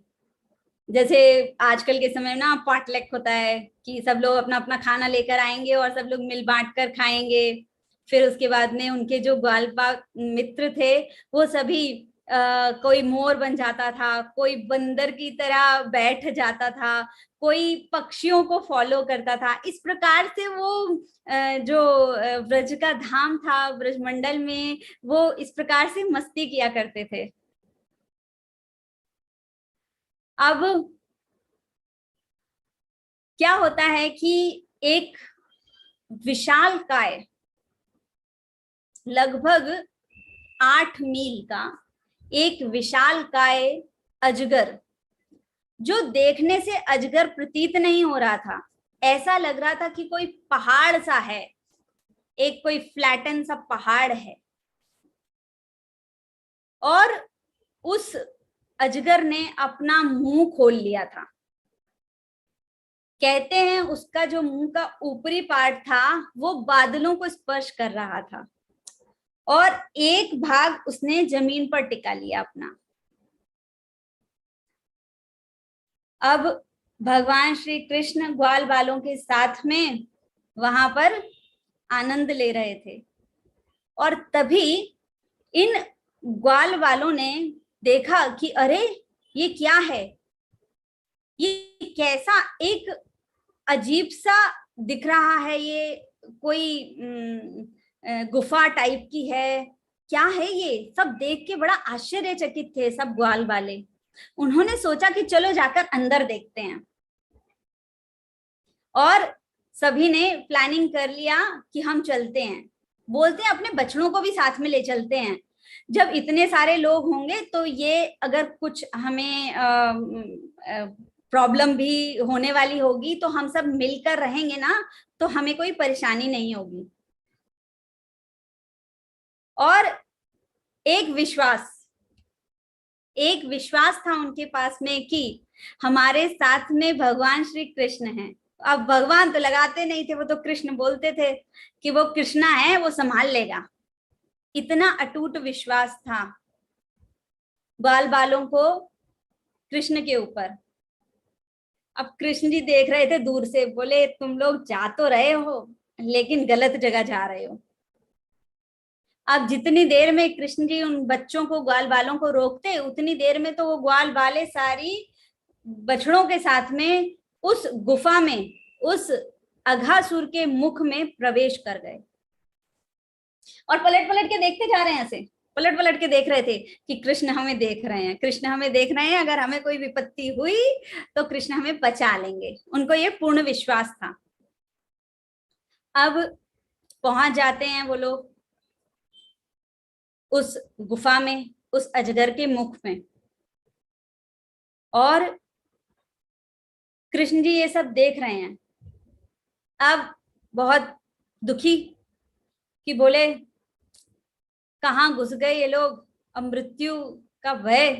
जैसे आजकल के समय ना पॉटलक होता है कि सब लोग अपना अपना खाना लेकर आएंगे और सब लोग मिल बांट कर खाएंगे। फिर उसके बाद में उनके जो ग्वाल मित्र थे वो सभी कोई मोर बन जाता था, कोई बंदर की तरह बैठ जाता था, कोई पक्षियों को फॉलो करता था। इस प्रकार से वो जो ब्रज का धाम था, ब्रजमंडल में, वो इस प्रकार से मस्ती किया करते थे। अब क्या होता है कि एक विशाल काय, लगभग 8 मील का एक विशाल काय अजगर, जो देखने से अजगर प्रतीत नहीं हो रहा था, ऐसा लग रहा था कि कोई पहाड़ सा है, एक कोई फ्लैटन सा पहाड़ है। और उस अजगर ने अपना मुंह खोल लिया था। कहते हैं उसका जो मुंह का ऊपरी पार्ट था वो बादलों को स्पर्श कर रहा था, और एक भाग उसने जमीन पर टिका लिया अपना। अब भगवान श्री कृष्ण ग्वाल बालों के साथ में वहां पर आनंद ले रहे थे, और तभी इन ग्वाल वालों ने देखा कि अरे ये क्या है, ये कैसा एक अजीब सा दिख रहा है, ये कोई गुफा टाइप की है, क्या है ये? सब देख के बड़ा आश्चर्यचकित थे सब ग्वाल वाले। उन्होंने सोचा कि चलो जाकर अंदर देखते हैं, और सभी ने प्लानिंग कर लिया कि हम चलते हैं। बोलते हैं अपने बछड़ों को भी साथ में ले चलते हैं, जब इतने सारे लोग होंगे तो ये अगर कुछ हमें प्रॉब्लम भी होने वाली होगी तो हम सब मिलकर रहेंगे ना, तो हमें कोई परेशानी नहीं होगी। और एक विश्वास था उनके पास में कि हमारे साथ में भगवान श्री कृष्ण हैं। अब भगवान तो लगाते नहीं थे, वो तो कृष्ण बोलते थे कि वो कृष्णा है, वो संभाल लेगा। इतना अटूट विश्वास था बाल बालों को कृष्ण के ऊपर। अब कृष्ण जी देख रहे थे दूर से, बोले तुम लोग जा तो रहे हो लेकिन गलत जगह जा रहे हो। अब जितनी देर में कृष्ण जी उन बच्चों को, ग्वाल बालों को रोकते, उतनी देर में तो वो ग्वाल बाले सारी बछड़ों के साथ में उस गुफा में, उस अघासुर के मुख में प्रवेश कर गए, और पलट पलट के देखते जा रहे हैं ऐसे पलट पलट के देख रहे थे कि कृष्ण हमें देख रहे हैं, कृष्ण हमें देख रहे हैं, अगर हमें कोई विपत्ति हुई तो कृष्ण हमें बचा लेंगे। उनको ये पूर्ण विश्वास था। अब पहुंच जाते हैं वो लोग उस गुफा में, उस अजगर के मुख में, और कृष्ण जी ये सब देख रहे हैं। अब बहुत दुखी कि बोले कहाँ घुस गए ये लोग, अब मृत्यु का भय,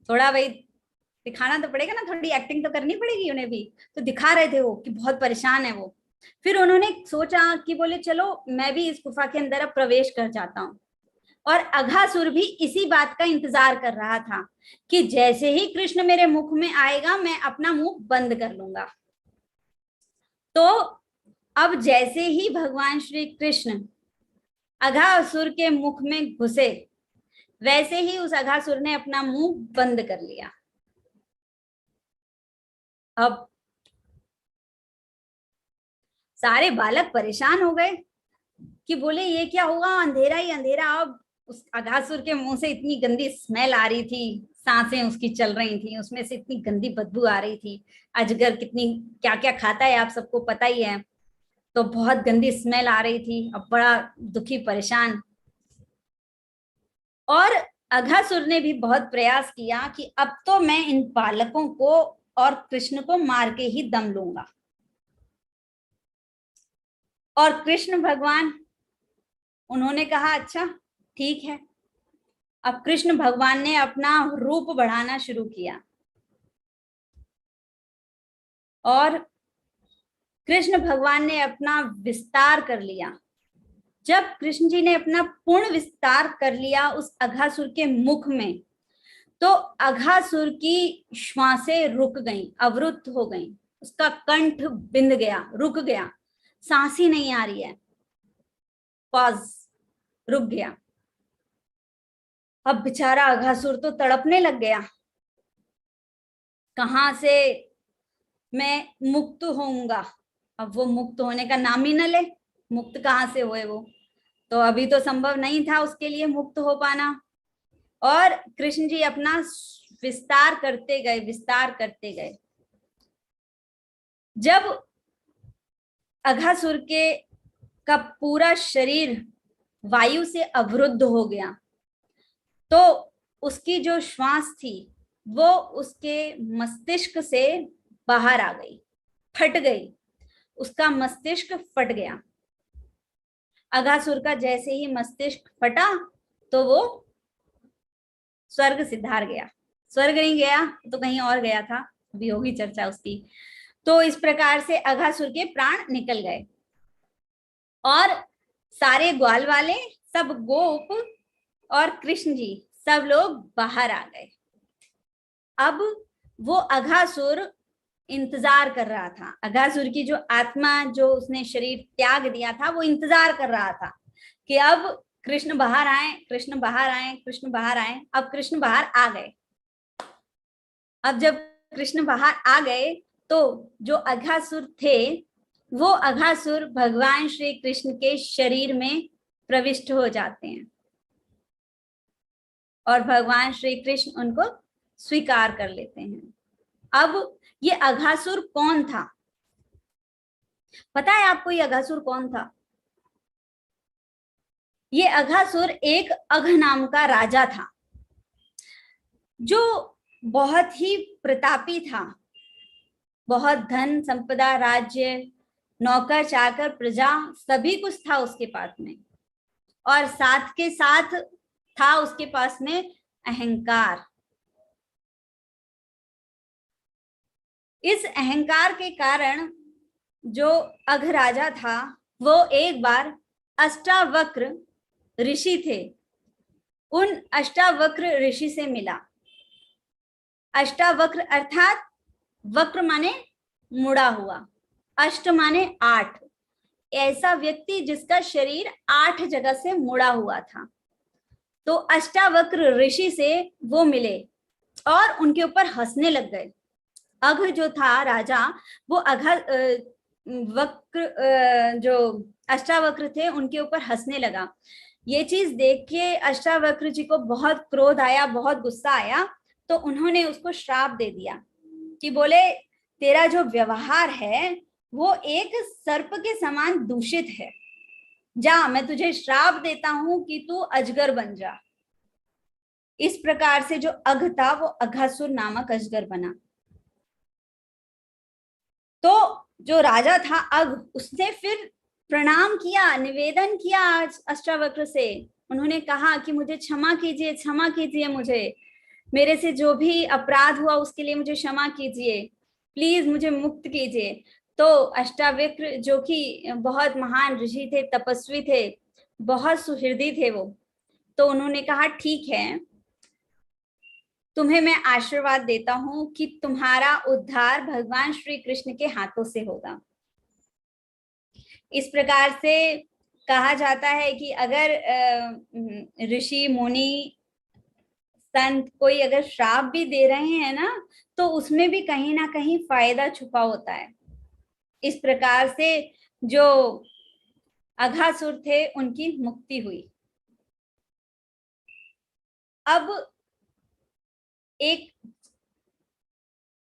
थोड़ा भाई दिखाना तो पड़ेगा ना, थोड़ी एक्टिंग तो करनी पड़ेगी उन्हें भी। तो दिखा रहे थे वो कि बहुत परेशान है वो। फिर उन्होंने सोचा कि बोले चलो मैं भी इस गुफा के अंदर अब प्रवेश कर जाता हूँ। और अघासुर भी इसी बात का इंतजार कर रहा था कि जैसे ही कृष्ण मेरे मुख में आएगा मैं अपना मुंह बंद कर लूंगा। तो अब जैसे ही भगवान श्री कृष्ण अघासुर के मुख में घुसे, वैसे ही उस अघासुर ने अपना मुंह बंद कर लिया। अब सारे बालक परेशान हो गए कि बोले ये क्या हुआ, अंधेरा ही अंधेरा। अब उस अघासुर के मुंह से इतनी गंदी स्मेल आ रही थी, सांसें उसकी चल रही थी, उसमें से इतनी गंदी बदबू आ रही थी। अजगर कितनी क्या क्या खाता है आप सबको पता ही है, तो बहुत गंदी स्मेल आ रही थी। अब बड़ा दुखी परेशान। और अघासुर ने भी बहुत प्रयास किया कि अब तो मैं इन बालकों को और कृष्ण को मार के ही दम लूंगा। और कृष्ण भगवान, उन्होंने कहा अच्छा ठीक है। अब कृष्ण भगवान ने अपना रूप बढ़ाना शुरू किया, और कृष्ण भगवान ने अपना विस्तार कर लिया। जब कृष्ण जी ने अपना पूर्ण विस्तार कर लिया उस अघासुर के मुख में, तो अघासुर की श्वासें रुक गईं, अवरुद्ध हो गईं, उसका कंठ बिंद गया, रुक गया, सांस ही नहीं आ रही है, पॉज, रुक गया। अब बेचारा अघासुर तो तड़पने लग गया, कहां से मैं मुक्त होऊंगा। अब वो मुक्त होने का नाम ही न ले, मुक्त कहां से हुए वो, तो अभी तो संभव नहीं था उसके लिए मुक्त हो पाना। और कृष्ण जी अपना विस्तार करते गए, विस्तार करते गए। जब अघासुर के का पूरा शरीर वायु से अवरुद्ध हो गया, तो उसकी जो श्वास थी वो उसके मस्तिष्क से बाहर आ गई, फट गई, उसका मस्तिष्क फट गया। अघासुर का जैसे ही मस्तिष्क फटा तो वो स्वर्ग सिधार गया। स्वर्ग नहीं गया तो कहीं और गया था, अभी होगी चर्चा उसकी। तो इस प्रकार से अघासुर के प्राण निकल गए, और सारे ग्वाल वाले, सब गोप और कृष्ण जी सब लोग बाहर आ गए। अब वो अघासुर इंतजार कर रहा था, अघासुर की जो आत्मा, जो उसने शरीर त्याग दिया था, वो इंतजार कर रहा था कि अब कृष्ण बाहर आए, कृष्ण बाहर आए, कृष्ण बाहर आए। अब कृष्ण बाहर आ गए। अब जब कृष्ण बाहर आ गए तो जो अघासुर थे वो अघासुर भगवान श्री कृष्ण के शरीर में प्रविष्ट हो जाते हैं, और भगवान श्री कृष्ण उनको स्वीकार कर लेते हैं। अब ये अघासुर कौन था, पता है आपको ये अघासुर कौन था? ये अघासुर एक अघ नाम का राजा था, जो बहुत ही प्रतापी था। बहुत धन संपदा, राज्य, नौकर चाकर, प्रजा, सभी कुछ था उसके पास में। और साथ के साथ था उसके पास में अहंकार। इस अहंकार के कारण जो अघ राजा था वो एक बार अष्टावक्र ऋषि थे, उन अष्टावक्र ऋषि से मिला। अष्टावक्र अर्थात वक्र माने मुड़ा हुआ, अष्ट माने 8, ऐसा व्यक्ति जिसका शरीर 8 जगह से मुड़ा हुआ था। तो अष्टावक्र ऋषि से वो मिले और उनके ऊपर हंसने लग गए। अघ जो था राजा, वो वक्र जो अष्टावक्र थे उनके ऊपर हंसने लगा। ये चीज देख के अष्टावक्र जी को बहुत क्रोध आया, बहुत गुस्सा आया, तो उन्होंने उसको श्राप दे दिया कि बोले तेरा जो व्यवहार है वो एक सर्प के समान दूषित है, जा मैं तुझे श्राप देता हूं कि तू अजगर बन जा। इस प्रकार से जो अघ था वो अघासुर नामक अजगर बना। तो जो राजा था अघ, उसने फिर प्रणाम किया, निवेदन किया आज अष्टावक्र से। उन्होंने कहा कि मुझे क्षमा कीजिए, क्षमा कीजिए, मुझे मेरे से जो भी अपराध हुआ उसके लिए मुझे क्षमा कीजिए, प्लीज मुझे मुक्त कीजिए। तो अष्टावक्र जो कि बहुत महान ऋषि थे, तपस्वी थे, बहुत सुहृदी थे वो, तो उन्होंने कहा ठीक है, तुम्हें मैं आशीर्वाद देता हूं कि तुम्हारा उद्धार भगवान श्री कृष्ण के हाथों से होगा। इस प्रकार से कहा जाता है कि अगर ऋषि मुनि संत कोई अगर श्राप भी दे रहे हैं ना, तो उसमें भी कहीं ना कहीं फायदा छुपा होता है। इस प्रकार से जो अघासुर थे उनकी मुक्ति हुई। अब एक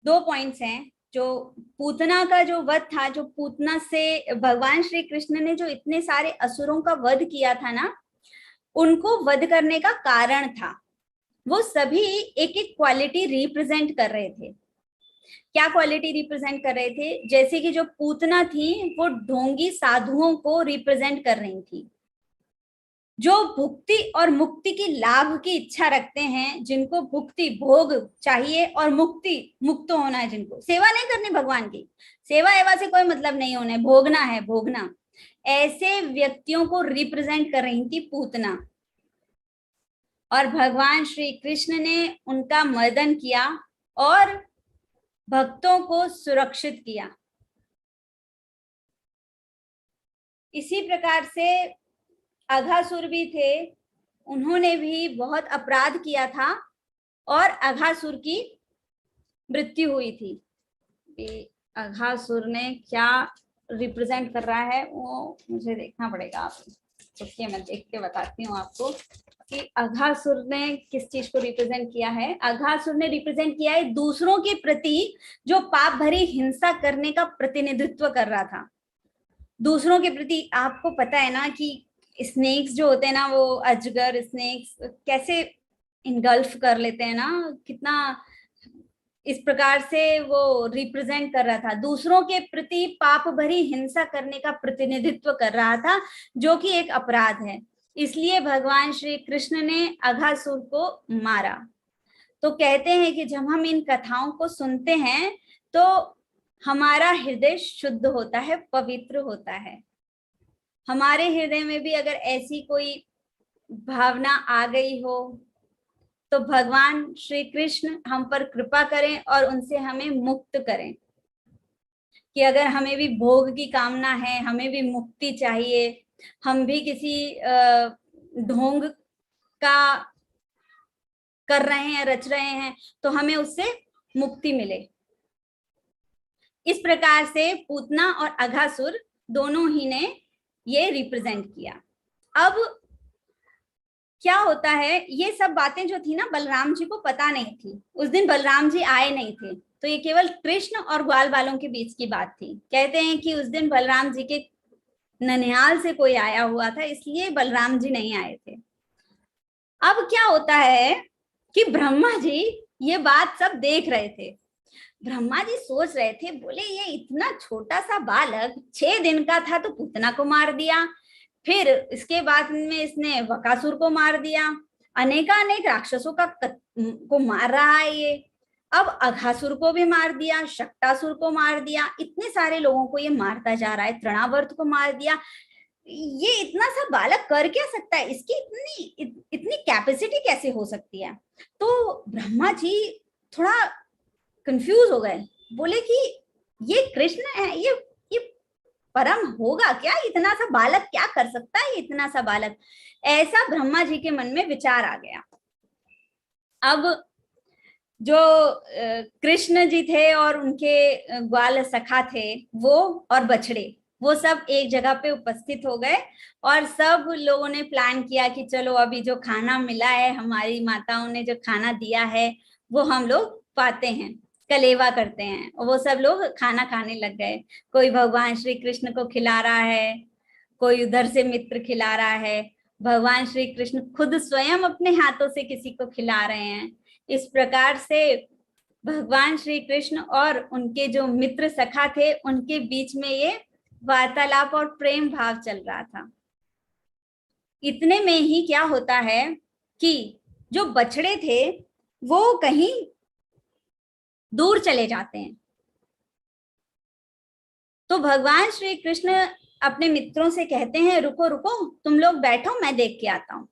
दो पॉइंट्स हैं। जो पूतना का जो वध था, जो पूतना से भगवान श्री कृष्ण ने जो इतने सारे असुरों का वध किया था ना, उनको वध करने का कारण था, वो सभी एक एक क्वालिटी रिप्रेजेंट कर रहे थे। क्या क्वालिटी रिप्रेजेंट कर रहे थे? जैसे कि जो पूतना थी वो ढोंगी साधुओं को रिप्रेजेंट कर रही थी, जो भुक्ति और मुक्ति की लाभ की इच्छा रखते हैं, जिनको भुक्ति भोग चाहिए और मुक्ति मुक्त होना है, जिनको सेवा नहीं करनी भगवान की, सेवा एवा से कोई मतलब नहीं होना है, भोगना है, भोगना, ऐसे व्यक्तियों को रिप्रेजेंट कर रही थी पूतना। और भगवान श्री कृष्ण ने उनका मर्दन किया और भक्तों को सुरक्षित किया। इसी प्रकार से अघासुर भी थे, उन्होंने भी बहुत अपराध किया था और अघासुर की मृत्यु हुई थी। अघासुर ने क्या रिप्रेजेंट कर रहा है वो मुझे देखना पड़ेगा, आप देखिए, मैं देख के बताती हूँ आपको कि अघासुर ने किस चीज को रिप्रेजेंट किया है। अघासुर ने रिप्रेजेंट किया है दूसरों के प्रति जो पाप भरी हिंसा करने का प्रतिनिधित्व कर रहा था। दूसरों के प्रति, आपको पता है ना कि स्नेक्स जो होते हैं ना, वो अजगर स्नेक्स कैसे इनगल्फ कर लेते हैं ना, कितना इस प्रकार से वो रिप्रेजेंट कर रहा था, दूसरों के प्रति पाप भरी हिंसा करने का प्रतिनिधित्व कर रहा था, जो कि एक अपराध है। इसलिए भगवान श्री कृष्ण ने अघासुर को मारा। तो कहते हैं कि जब हम इन कथाओं को सुनते हैं तो हमारा हृदय शुद्ध होता है, पवित्र होता है। हमारे हृदय में भी अगर ऐसी कोई भावना आ गई हो तो भगवान श्री कृष्ण हम पर कृपा करें और उनसे हमें मुक्त करें। कि अगर हमें भी भोग की कामना है, हमें भी मुक्ति चाहिए, हम भी किसी ढोंग का कर रहे हैं, रच रहे हैं, तो हमें उससे मुक्ति मिले। इस प्रकार से पूतना और अघासुर दोनों ही ने ये रिप्रेजेंट किया। अब क्या होता है, ये सब बातें जो थी ना, बलराम जी को पता नहीं थी। उस दिन बलराम जी आए नहीं थे, तो ये केवल कृष्ण और ग्वाल बालों के बीच की बात थी। कहते हैं कि उस दिन बलराम जी के ननिहाल से कोई आया हुआ था, इसलिए बलराम जी नहीं आए थे। अब क्या होता है कि ब्रह्मा जी ये बात सब देख रहे थे। ब्रह्मा जी सोच रहे थे, बोले ये इतना छोटा सा बालक 6 दिन का था तो पूतना को मार दिया, फिर इसके बाद में इसने बकासुर को मार दिया, अनेकानेक राक्षसों को मार रहा है ये, अब अघासुर को भी मार दिया, शक्टासुर को मार दिया, इतने सारे लोगों को ये मारता जा रहा है, तृणावर्त को मार दिया। ये इतना सा बालक कर क्या सकता है, इसकी इतनी कैपेसिटी कैसे हो सकती है? तो ब्रह्मा जी थोड़ा कंफ्यूज हो गए, बोले कि ये कृष्ण है, ये परम होगा क्या? इतना सा बालक क्या कर सकता है, इतना सा बालक? ऐसा ब्रह्मा जी के मन में विचार आ गया। अब जो कृष्ण जी थे और उनके ग्वाल सखा थे वो और बछड़े, वो सब एक जगह पे उपस्थित हो गए और सब लोगों ने प्लान किया कि चलो अभी जो खाना मिला है, हमारी माताओं ने जो खाना दिया है वो हम लोग पाते हैं, कलेवा करते हैं। और वो सब लोग खाना खाने लग गए। कोई भगवान श्री कृष्ण को खिला रहा है, कोई उधर से मित्र खिला रहा है, भगवान श्री कृष्ण खुद स्वयं अपने हाथों से किसी को खिला रहे हैं। इस प्रकार से भगवान श्री कृष्ण और उनके जो मित्र सखा थे उनके बीच में ये वार्तालाप और प्रेम भाव चल रहा था। इतने में ही क्या होता है कि जो बछड़े थे वो कहीं दूर चले जाते हैं। तो भगवान श्री कृष्ण अपने मित्रों से कहते हैं, रुको रुको, तुम लोग बैठो, मैं देख के आता हूं।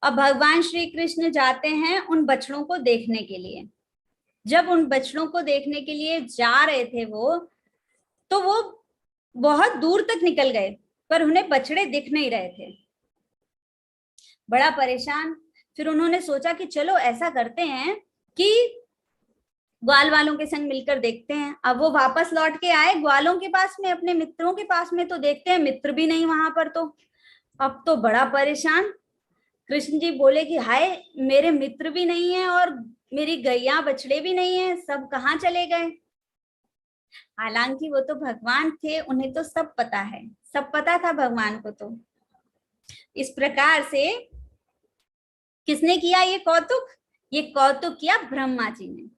अब भगवान श्री कृष्ण जाते हैं उन बछड़ों को देखने के लिए। जब उन बछड़ों को देखने के लिए जा रहे थे वो, तो वो बहुत दूर तक निकल गए पर उन्हें बछड़े दिख नहीं रहे थे। बड़ा परेशान। फिर उन्होंने सोचा कि चलो ऐसा करते हैं कि ग्वाल वालों के संग मिलकर देखते हैं। अब वो वापस लौट के आए ग्वालों के पास में, अपने मित्रों के पास में, तो देखते हैं मित्र भी नहीं वहां पर। तो अब तो बड़ा परेशान। कृष्ण जी बोले कि हाय, मेरे मित्र भी नहीं है और मेरी गैया बछड़े भी नहीं है, सब कहाँ चले गए। हालांकि वो तो भगवान थे, उन्हें तो सब पता है, सब पता था भगवान को। तो इस प्रकार से किसने किया ये कौतुक? ये कौतुक किया ब्रह्मा जी ने।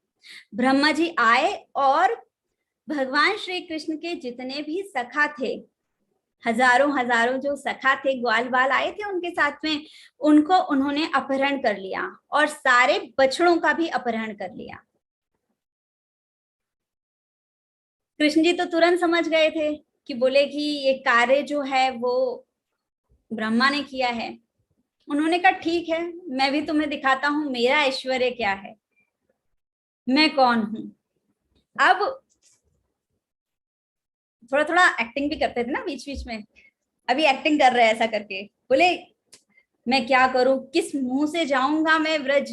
ब्रह्मा जी आए और भगवान श्री कृष्ण के जितने भी सखा थे, हजारों हजारों जो सखा थे, ग्वाल बाल आए थे उनके साथ में, उनको उन्होंने अपहरण कर लिया और सारे बछड़ों का भी अपहरण कर लिया। कृष्ण जी तो तुरंत समझ गए थे कि बोले कि ये कार्य जो है वो ब्रह्मा ने किया है। उन्होंने कहा ठीक है, मैं भी तुम्हें दिखाता हूं मेरा ऐश्वर्य क्या है, मैं कौन हूं। अब थोड़ा थोड़ा एक्टिंग भी करते थे ना बीच बीच में, अभी एक्टिंग कर रहे हैं ऐसा करके। बोले मैं क्या करूं, किस मुंह से जाऊंगा मैं व्रज,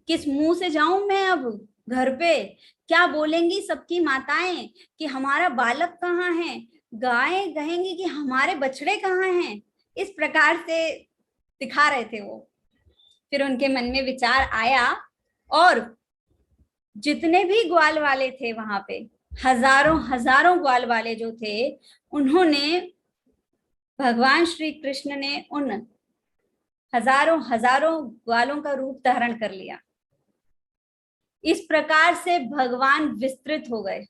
किस मुंह से जाऊं मैं अब घर पे, क्या बोलेंगी सबकी माताएं कि हमारा बालक कहाँ है, गायें कहेंगी कि हमारे बछड़े कहाँ हैं। इस प्रकार से दिखा रहे थे वो। फिर उनके मन में विचार आया और जितने भी ग्वाल वाले थे वहां पे, हजारों हजारों ग्वाल वाले जो थे, उन्होंने, भगवान श्री कृष्ण ने उन हजारों हजारों ग्वालों का रूप धारण कर लिया। इस प्रकार से भगवान विस्तृत हो गए।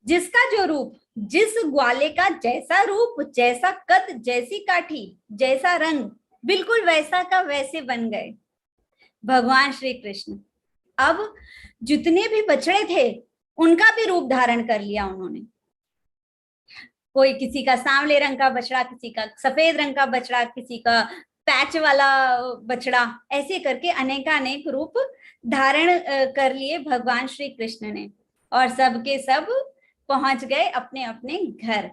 जिसका जो रूप, जिस ग्वाले का जैसा रूप, जैसा कद, जैसी काठी, जैसा रंग, बिल्कुल वैसा का वैसे बन गए भगवान श्री कृष्ण। अब जितने भी बछड़े थे उनका भी रूप धारण कर लिया उन्होंने। कोई किसी का सांवले रंग का बछड़ा, किसी का सफेद रंग का बछड़ा, किसी का पैच वाला बछड़ा, ऐसे करके अनेकानेक रूप धारण कर लिए भगवान श्री कृष्ण ने। और सबके सब पहुंच गए अपने अपने घर।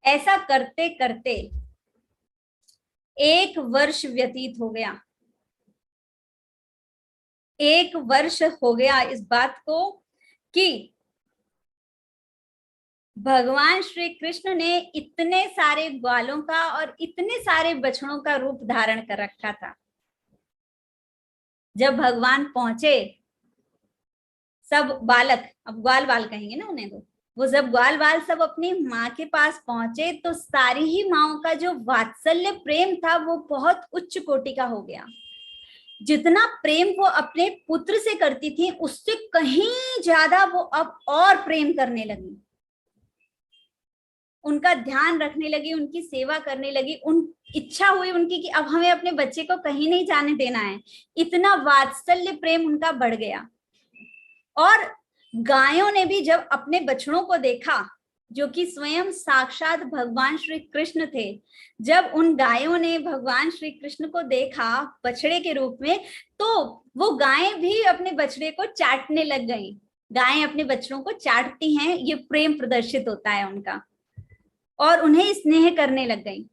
ऐसा करते करते 1 वर्ष व्यतीत हो गया। 1 वर्ष हो गया इस बात को कि भगवान श्री कृष्ण ने इतने सारे ग्वालों का और इतने सारे बछड़ों का रूप धारण कर रखा था। जब भगवान पहुंचे, सब बालक, अब ग्वाल बाल कहेंगे ना उन्हें, तो वो जब ग्वाल बाल सब अपनी माँ के पास पहुंचे तो सारी ही माओं का जो वात्सल्य प्रेम था वो बहुत उच्च कोटि का हो गया। जितना प्रेम वो अपने पुत्र से करती थी उससे कहीं ज्यादा वो अब और प्रेम करने लगी, उनका ध्यान रखने लगी, उनकी सेवा करने लगी। उन इच्छा हुई उनकी कि अब हमें अपने बच्चे को कहीं नहीं जाने देना है। इतना वात्सल्य प्रेम उनका बढ़ गया। और गायों ने भी जब अपने बछड़ों को देखा, जो कि स्वयं साक्षात भगवान श्री कृष्ण थे, जब उन गायों ने भगवान श्री कृष्ण को देखा बछड़े के रूप में, तो वो गायें भी अपने बछड़े को चाटने लग गई। गायें अपने बछड़ों को चाटती हैं, ये प्रेम प्रदर्शित होता है उनका, और उन्हें स्नेह करने लग गई।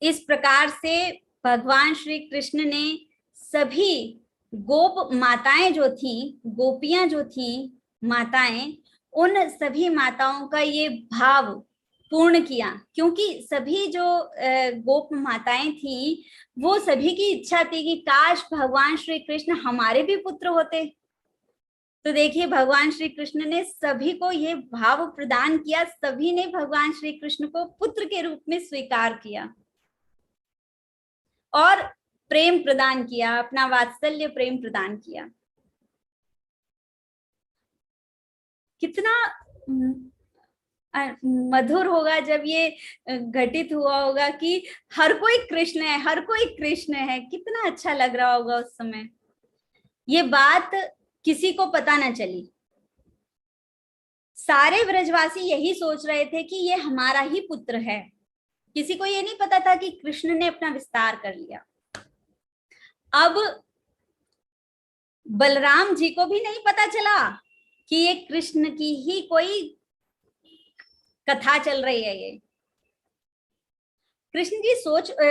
इस प्रकार से भगवान श्री कृष्ण ने सभी गोप माताएं जो थी, गोपियां जो थी माताएं, उन सभी माताओं का ये भाव पूर्ण किया, क्योंकि सभी जो गोप माताएं थी वो सभी की इच्छा थी कि काश भगवान श्री कृष्ण हमारे भी पुत्र होते। तो देखिए भगवान श्री कृष्ण ने सभी को ये भाव प्रदान किया, सभी ने भगवान श्री कृष्ण को पुत्र के रूप में स्वीकार किया और प्रेम प्रदान किया, अपना वात्सल्य प्रेम प्रदान किया। कितना मधुर होगा जब ये घटित हुआ होगा कि हर कोई कृष्ण है, हर कोई कृष्ण है। कितना अच्छा लग रहा होगा उस समय। ये बात किसी को पता ना चली, सारे ब्रजवासी यही सोच रहे थे कि ये हमारा ही पुत्र है। किसी को ये नहीं पता था कि कृष्ण ने अपना विस्तार कर लिया। अब बलराम जी को भी नहीं पता चला कि ये कृष्ण की ही कोई कथा चल रही है। ये कृष्ण जी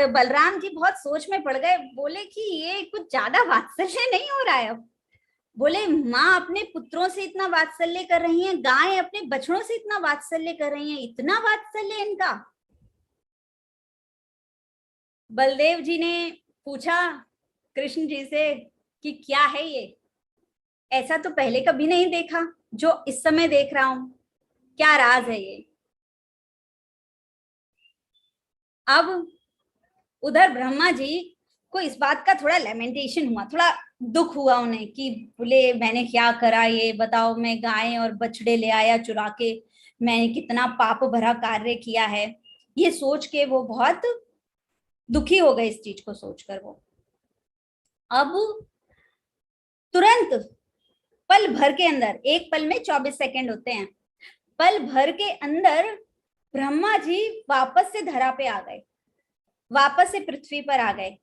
बलराम जी बहुत सोच में पड़ गए। बोले कि ये कुछ ज्यादा वात्सल्य नहीं हो रहा है अब। बोले माँ अपने पुत्रों से इतना वात्सल्य कर रही है, गाय अपने बछड़ों से इतना वात्सल्य कर रही है, इतना वात्सल्य इनका। बलदेव जी ने पूछा कृष्ण जी से कि क्या है ये, ऐसा तो पहले कभी नहीं देखा जो इस समय देख रहा हूं, क्या राज है ये। अब उधर ब्रह्मा जी को इस बात का थोड़ा लेमेंटेशन हुआ, थोड़ा दुख हुआ उन्हें कि बोले मैंने क्या करा, ये बताओ, मैं गाय और बछड़े ले आया चुरा के, मैंने कितना पाप भरा कार्य किया है। ये सोच के वो बहुत दुखी हो गए इस चीज को सोचकर। वो अब तुरंत पल भर के अंदर, एक पल में 24 सेकंड होते हैं, पल भर के अंदर ब्रह्मा जी वापस से धरा पे आ गए, वापस से पृथ्वी पर आ गए।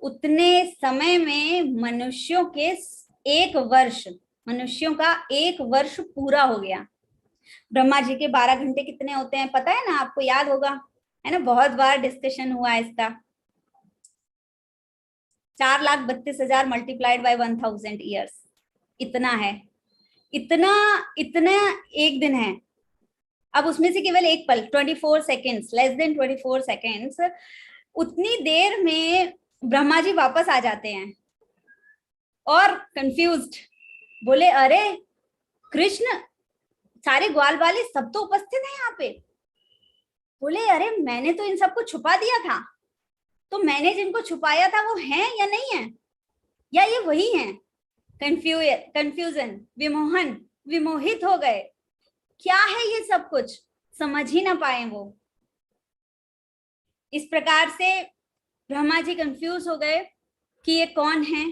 उतने समय में मनुष्यों के मनुष्यों का 1 वर्ष पूरा हो गया। ब्रह्मा जी के 12 घंटे कितने होते हैं पता है ना, आपको याद होगा, है ना, बहुत बार डिस्कशन हुआ है इसका। 4,32,000 मल्टीप्लाइड बाय 1,000 ईयर्स, इतना है, इतना इतना एक दिन है। अब उसमें से केवल एक पल, 24 सेकेंड्स, लेस देन 24 सेकेंड्स, उतनी देर में ब्रह्मा जी वापस आ जाते हैं और कंफ्यूज्ड। बोले अरे कृष्ण, सारे ग्वाल वाले सब तो उपस्थित हैं यहाँ पे। बोले अरे मैंने तो इन सबको छुपा दिया था, तो मैंने जिनको छुपाया था वो हैं या नहीं है, या ये वही हैं। कंफ्यूजन, विमोहन, विमोहित हो गए, क्या है ये सब कुछ, समझ ही ना पाए वो। इस प्रकार से ब्रह्मा जी कंफ्यूज हो गए कि ये कौन है।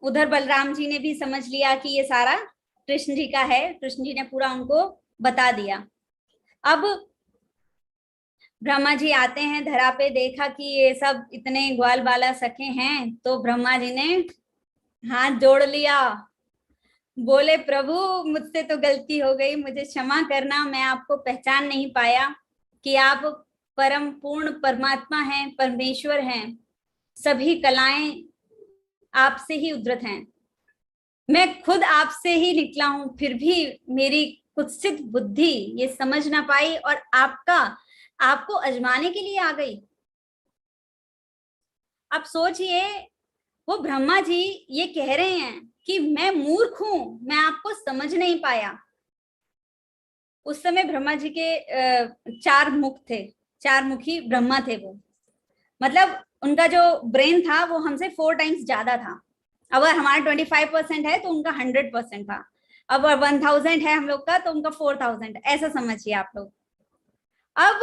उधर बलराम जी ने भी समझ लिया कि ये सारा कृष्ण जी का है, कृष्ण जी ने पूरा उनको बता दिया। अब ब्रह्मा जी आते हैं धरा पे, देखा कि ये सब इतने ग्वाल बाला सखे हैं, तो ब्रह्मा जी ने हाथ जोड़ लिया। बोले प्रभु मुझसे तो गलती हो गई, मुझे क्षमा करना, मैं आपको पहचान नहीं पाया कि आप परम पूर्ण परमात्मा हैं, परमेश्वर हैं, सभी कलाएं आपसे ही उद्धृत हैं, मैं खुद आपसे ही निकला हूं, फिर भी मेरी कुत्सित बुद्धि ये समझ ना पाई और आपको अजमाने के लिए आ गई। अब सोचिए, वो ब्रह्मा जी ये कह रहे हैं कि मैं मूर्ख हूं, मैं आपको समझ नहीं पाया। उस समय ब्रह्मा जी के 4 मुख थे, 4 मुखी ब्रह्मा थे वो, मतलब उनका जो ब्रेन था वो हमसे 4 टाइम्स ज्यादा था। अगर हमारा 25% है तो उनका 100% था। अब 1000 है हम लोग का तो उनका 4000, ऐसा समझिए आप लोग। अब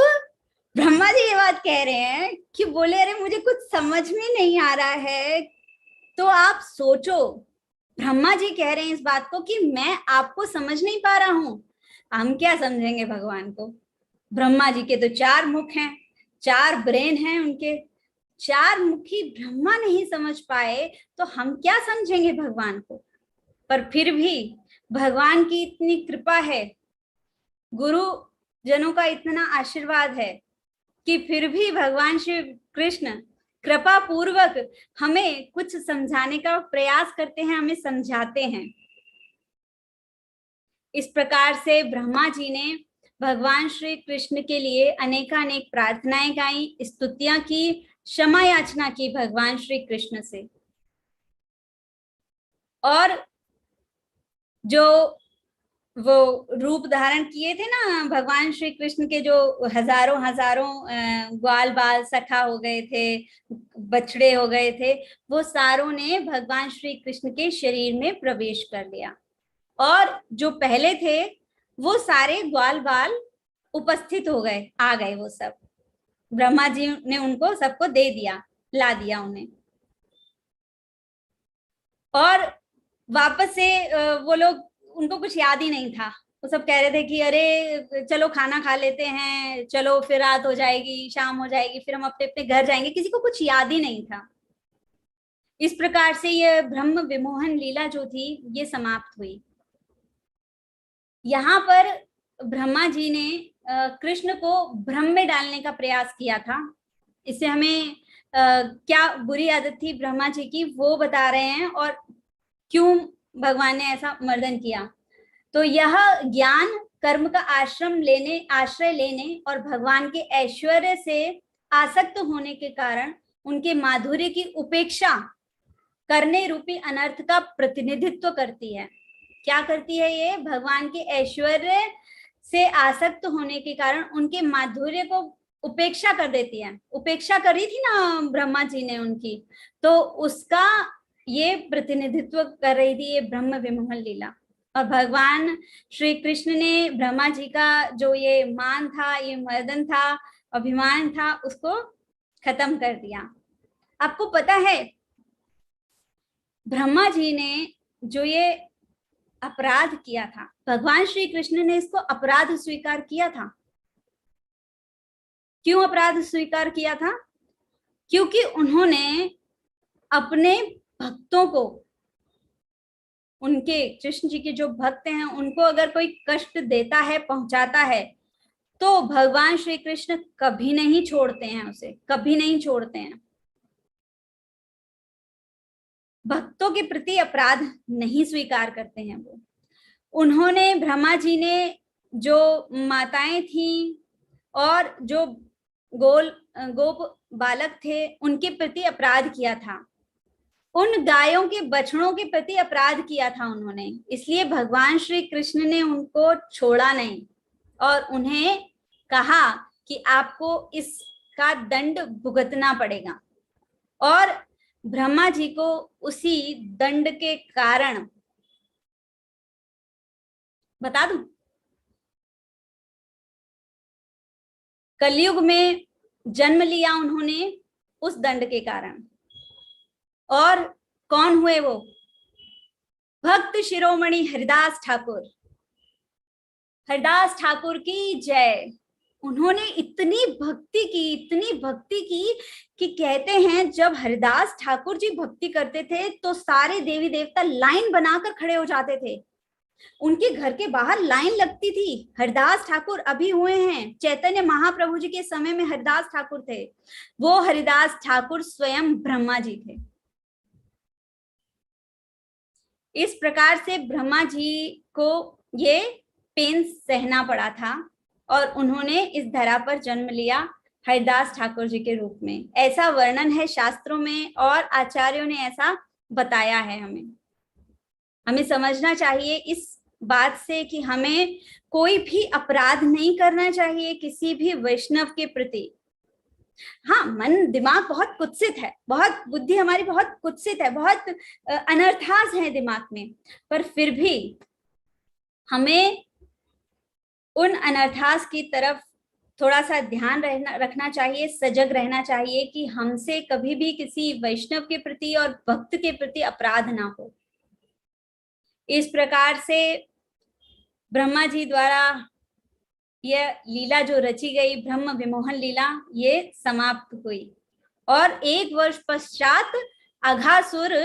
ब्रह्मा जी ये बात कह रहे हैं कि बोले अरे मुझे कुछ समझ में नहीं आ रहा है। तो आप सोचो, ब्रह्मा जी कह रहे हैं इस बात को कि मैं आपको समझ नहीं पा रहा हूं, हम क्या समझेंगे भगवान को। ब्रह्मा जी के तो 4 मुख हैं, 4 ब्रेन हैं उनके, 4 मुखी ब्रह्मा नहीं समझ पाए तो हम क्या समझेंगे भगवान को। पर फिर भी भगवान की इतनी कृपा है, गुरु जनों का इतना आशीर्वाद है कि फिर भी भगवान श्री कृष्ण कृपा पूर्वक हमें कुछ समझाने का प्रयास करते हैं, हमें समझाते हैं। इस प्रकार से ब्रह्मा जी ने भगवान श्री कृष्ण के लिए अनेकानेक प्रार्थनाएं गाई, स्तुतियां की, क्षमा याचना की भगवान श्री कृष्ण से। और जो वो रूप धारण किए थे ना भगवान श्री कृष्ण के, जो हजारों हजारों ग्वाल बाल सखा हो गए थे, बछड़े हो गए थे, वो सारों ने भगवान श्री कृष्ण के शरीर में प्रवेश कर लिया। और जो पहले थे वो सारे ग्वाल बाल उपस्थित हो गए, आ गए, वो सब ब्रह्मा जी ने उनको सबको दे दिया, ला दिया उन्हें। और वापस से वो लोग, उनको कुछ याद ही नहीं था। वो सब कह रहे थे कि अरे चलो खाना खा लेते हैं, चलो फिर रात हो जाएगी, शाम हो जाएगी, फिर हम अपने अपने घर जाएंगे। किसी को कुछ याद ही नहीं था। इस प्रकार से ये ब्रह्म विमोहन लीला जो थी ये समाप्त हुई। यहाँ पर ब्रह्मा जी ने कृष्ण को भ्रम में डालने का प्रयास किया था। इससे हमें क्या बुरी आदत थी ब्रह्मा जी की वो बता रहे हैं, और क्यों भगवान ने ऐसा मर्दन किया। तो यह ज्ञान कर्म का आश्रय लेने और भगवान के ऐश्वर्य से आसक्त होने के कारण उनके माधुर्य की उपेक्षा करने रूपी अनर्थ का प्रतिनिधित्व करती है। क्या करती है ये? भगवान के ऐश्वर्य से आसक्त होने के कारण उनके माधुर्य को उपेक्षा कर देती है। उपेक्षा करी थी ना ब्रह्मा जी ने उनकी, तो उसका ये प्रतिनिधित्व कर रही थी ये ब्रह्म विमोहन लीला। और भगवान श्री कृष्ण ने ब्रह्मा जी का जो ये मान था, ये मर्दन था, अभिमान था, उसको खत्म कर दिया। आपको पता है ब्रह्मा जी ने जो ये अपराध किया था, भगवान श्री कृष्ण ने इसको अपराध स्वीकार किया था। क्यों अपराध स्वीकार किया था? क्योंकि उन्होंने अपने भक्तों को, उनके कृष्ण जी के जो भक्त हैं, उनको अगर कोई कष्ट देता है, पहुंचाता है, तो भगवान श्री कृष्ण कभी नहीं छोड़ते हैं उसे, कभी नहीं छोड़ते हैं। भक्तों के प्रति अपराध नहीं स्वीकार करते हैं वो। उन्होंने, ब्रह्मा जी ने जो माताएं थी और जो गोप बालक थे उनके प्रति अपराध किया था। उन गायों के बछड़ों के प्रति अपराध किया था उन्होंने। इसलिए भगवान श्री कृष्ण ने उनको छोड़ा नहीं और उन्हें कहा कि आपको इसका दंड भुगतना पड़ेगा। और ब्रह्मा जी को उसी दंड के कारण बता दूं, कलयुग में जन्म लिया उन्होंने उस दंड के कारण। और कौन हुए वो? भक्त शिरोमणि हरिदास ठाकुर। हरिदास ठाकुर की जय। उन्होंने इतनी भक्ति की, इतनी भक्ति की कि कहते हैं जब हरिदास ठाकुर जी भक्ति करते थे तो सारे देवी देवता लाइन बनाकर खड़े हो जाते थे। उनके घर के बाहर लाइन लगती थी। हरिदास ठाकुर अभी हुए हैं, चैतन्य महाप्रभु जी के समय में हरिदास ठाकुर थे। वो हरिदास ठाकुर स्वयं ब्रह्मा जी थे। इस प्रकार से ब्रह्मा जी को ये पेन सहना पड़ा था और उन्होंने इस धरा पर जन्म लिया हरिदास ठाकुर जी के रूप में। ऐसा वर्णन है शास्त्रों में और आचार्यों ने ऐसा बताया है। हमें समझना चाहिए इस बात से कि हमें कोई भी अपराध नहीं करना चाहिए किसी भी वैष्णव के प्रति। हाँ, मन दिमाग बहुत कुत्सित है, बहुत बुद्धि हमारी बहुत कुत्सित है, बहुत अनर्थास है दिमाग में, पर फिर भी हमें उन अनर्थास की तरफ थोड़ा सा ध्यान रखना चाहिए, सजग रहना चाहिए कि हमसे कभी भी किसी वैष्णव के प्रति और भक्त के प्रति अपराध ना हो। इस प्रकार से ब्रह्मा जी द्वारा यह लीला जो रची गई, ब्रह्म विमोहन लीला, ये समाप्त हुई। और 1 वर्ष पश्चात अघासुर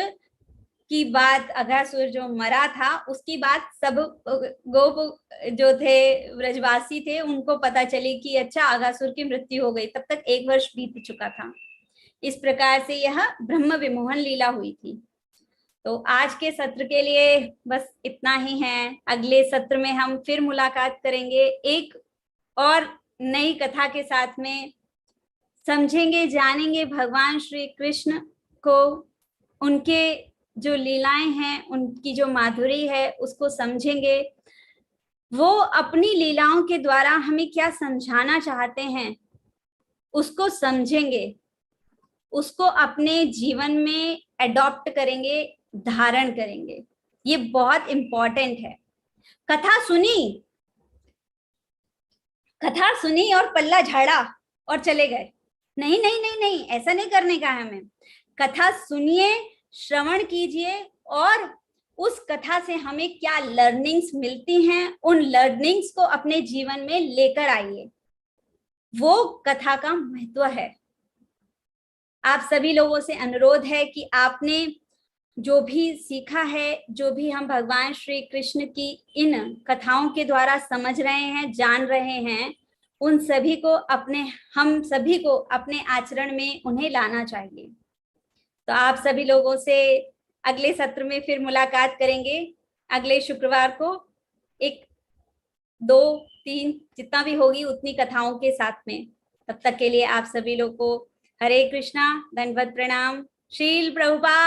की बात, अघासुर जो मरा था उसकी बात सब गोप जो थे, ब्रजवासी थे, उनको पता चली कि अच्छा अघासुर की मृत्यु हो गई। तब तक 1 वर्ष बीत चुका था। इस प्रकार से यह ब्रह्म विमोहन लीला हुई थी। तो आज के सत्र के लिए बस इतना ही है। अगले सत्र में हम फिर मुलाकात करेंगे एक और नई कथा के साथ में। समझेंगे, जानेंगे भगवान श्री कृष्ण को, उनके जो लीलाएं हैं, उनकी जो माधुरी है उसको समझेंगे। वो अपनी लीलाओं के द्वारा हमें क्या समझाना चाहते हैं उसको समझेंगे, उसको अपने जीवन में एडॉप्ट करेंगे, धारण करेंगे। ये बहुत इंपॉर्टेंट है। कथा सुनी, कथा सुनी और पल्ला झाड़ा और चले गए, नहीं नहीं नहीं नहीं, ऐसा नहीं करने का है हमें। कथा सुनिए, श्रवण कीजिए और उस कथा से हमें क्या लर्निंग्स मिलती हैं, उन लर्निंग्स को अपने जीवन में लेकर आइए। वो कथा का महत्व है। आप सभी लोगों से अनुरोध है कि आपने जो भी सीखा है, जो भी हम भगवान श्री कृष्ण की इन कथाओं के द्वारा समझ रहे हैं, जान रहे हैं, उन सभी को हम सभी को अपने आचरण में उन्हें लाना चाहिए। तो आप सभी लोगों से अगले सत्र में फिर मुलाकात करेंगे, अगले शुक्रवार को, 1, 2, 3 जितना भी होगी उतनी कथाओं के साथ में। तब तक के लिए आप सभी लोग को हरे कृष्णा, दंडवत प्रणाम। श्रील प्रभुपाद।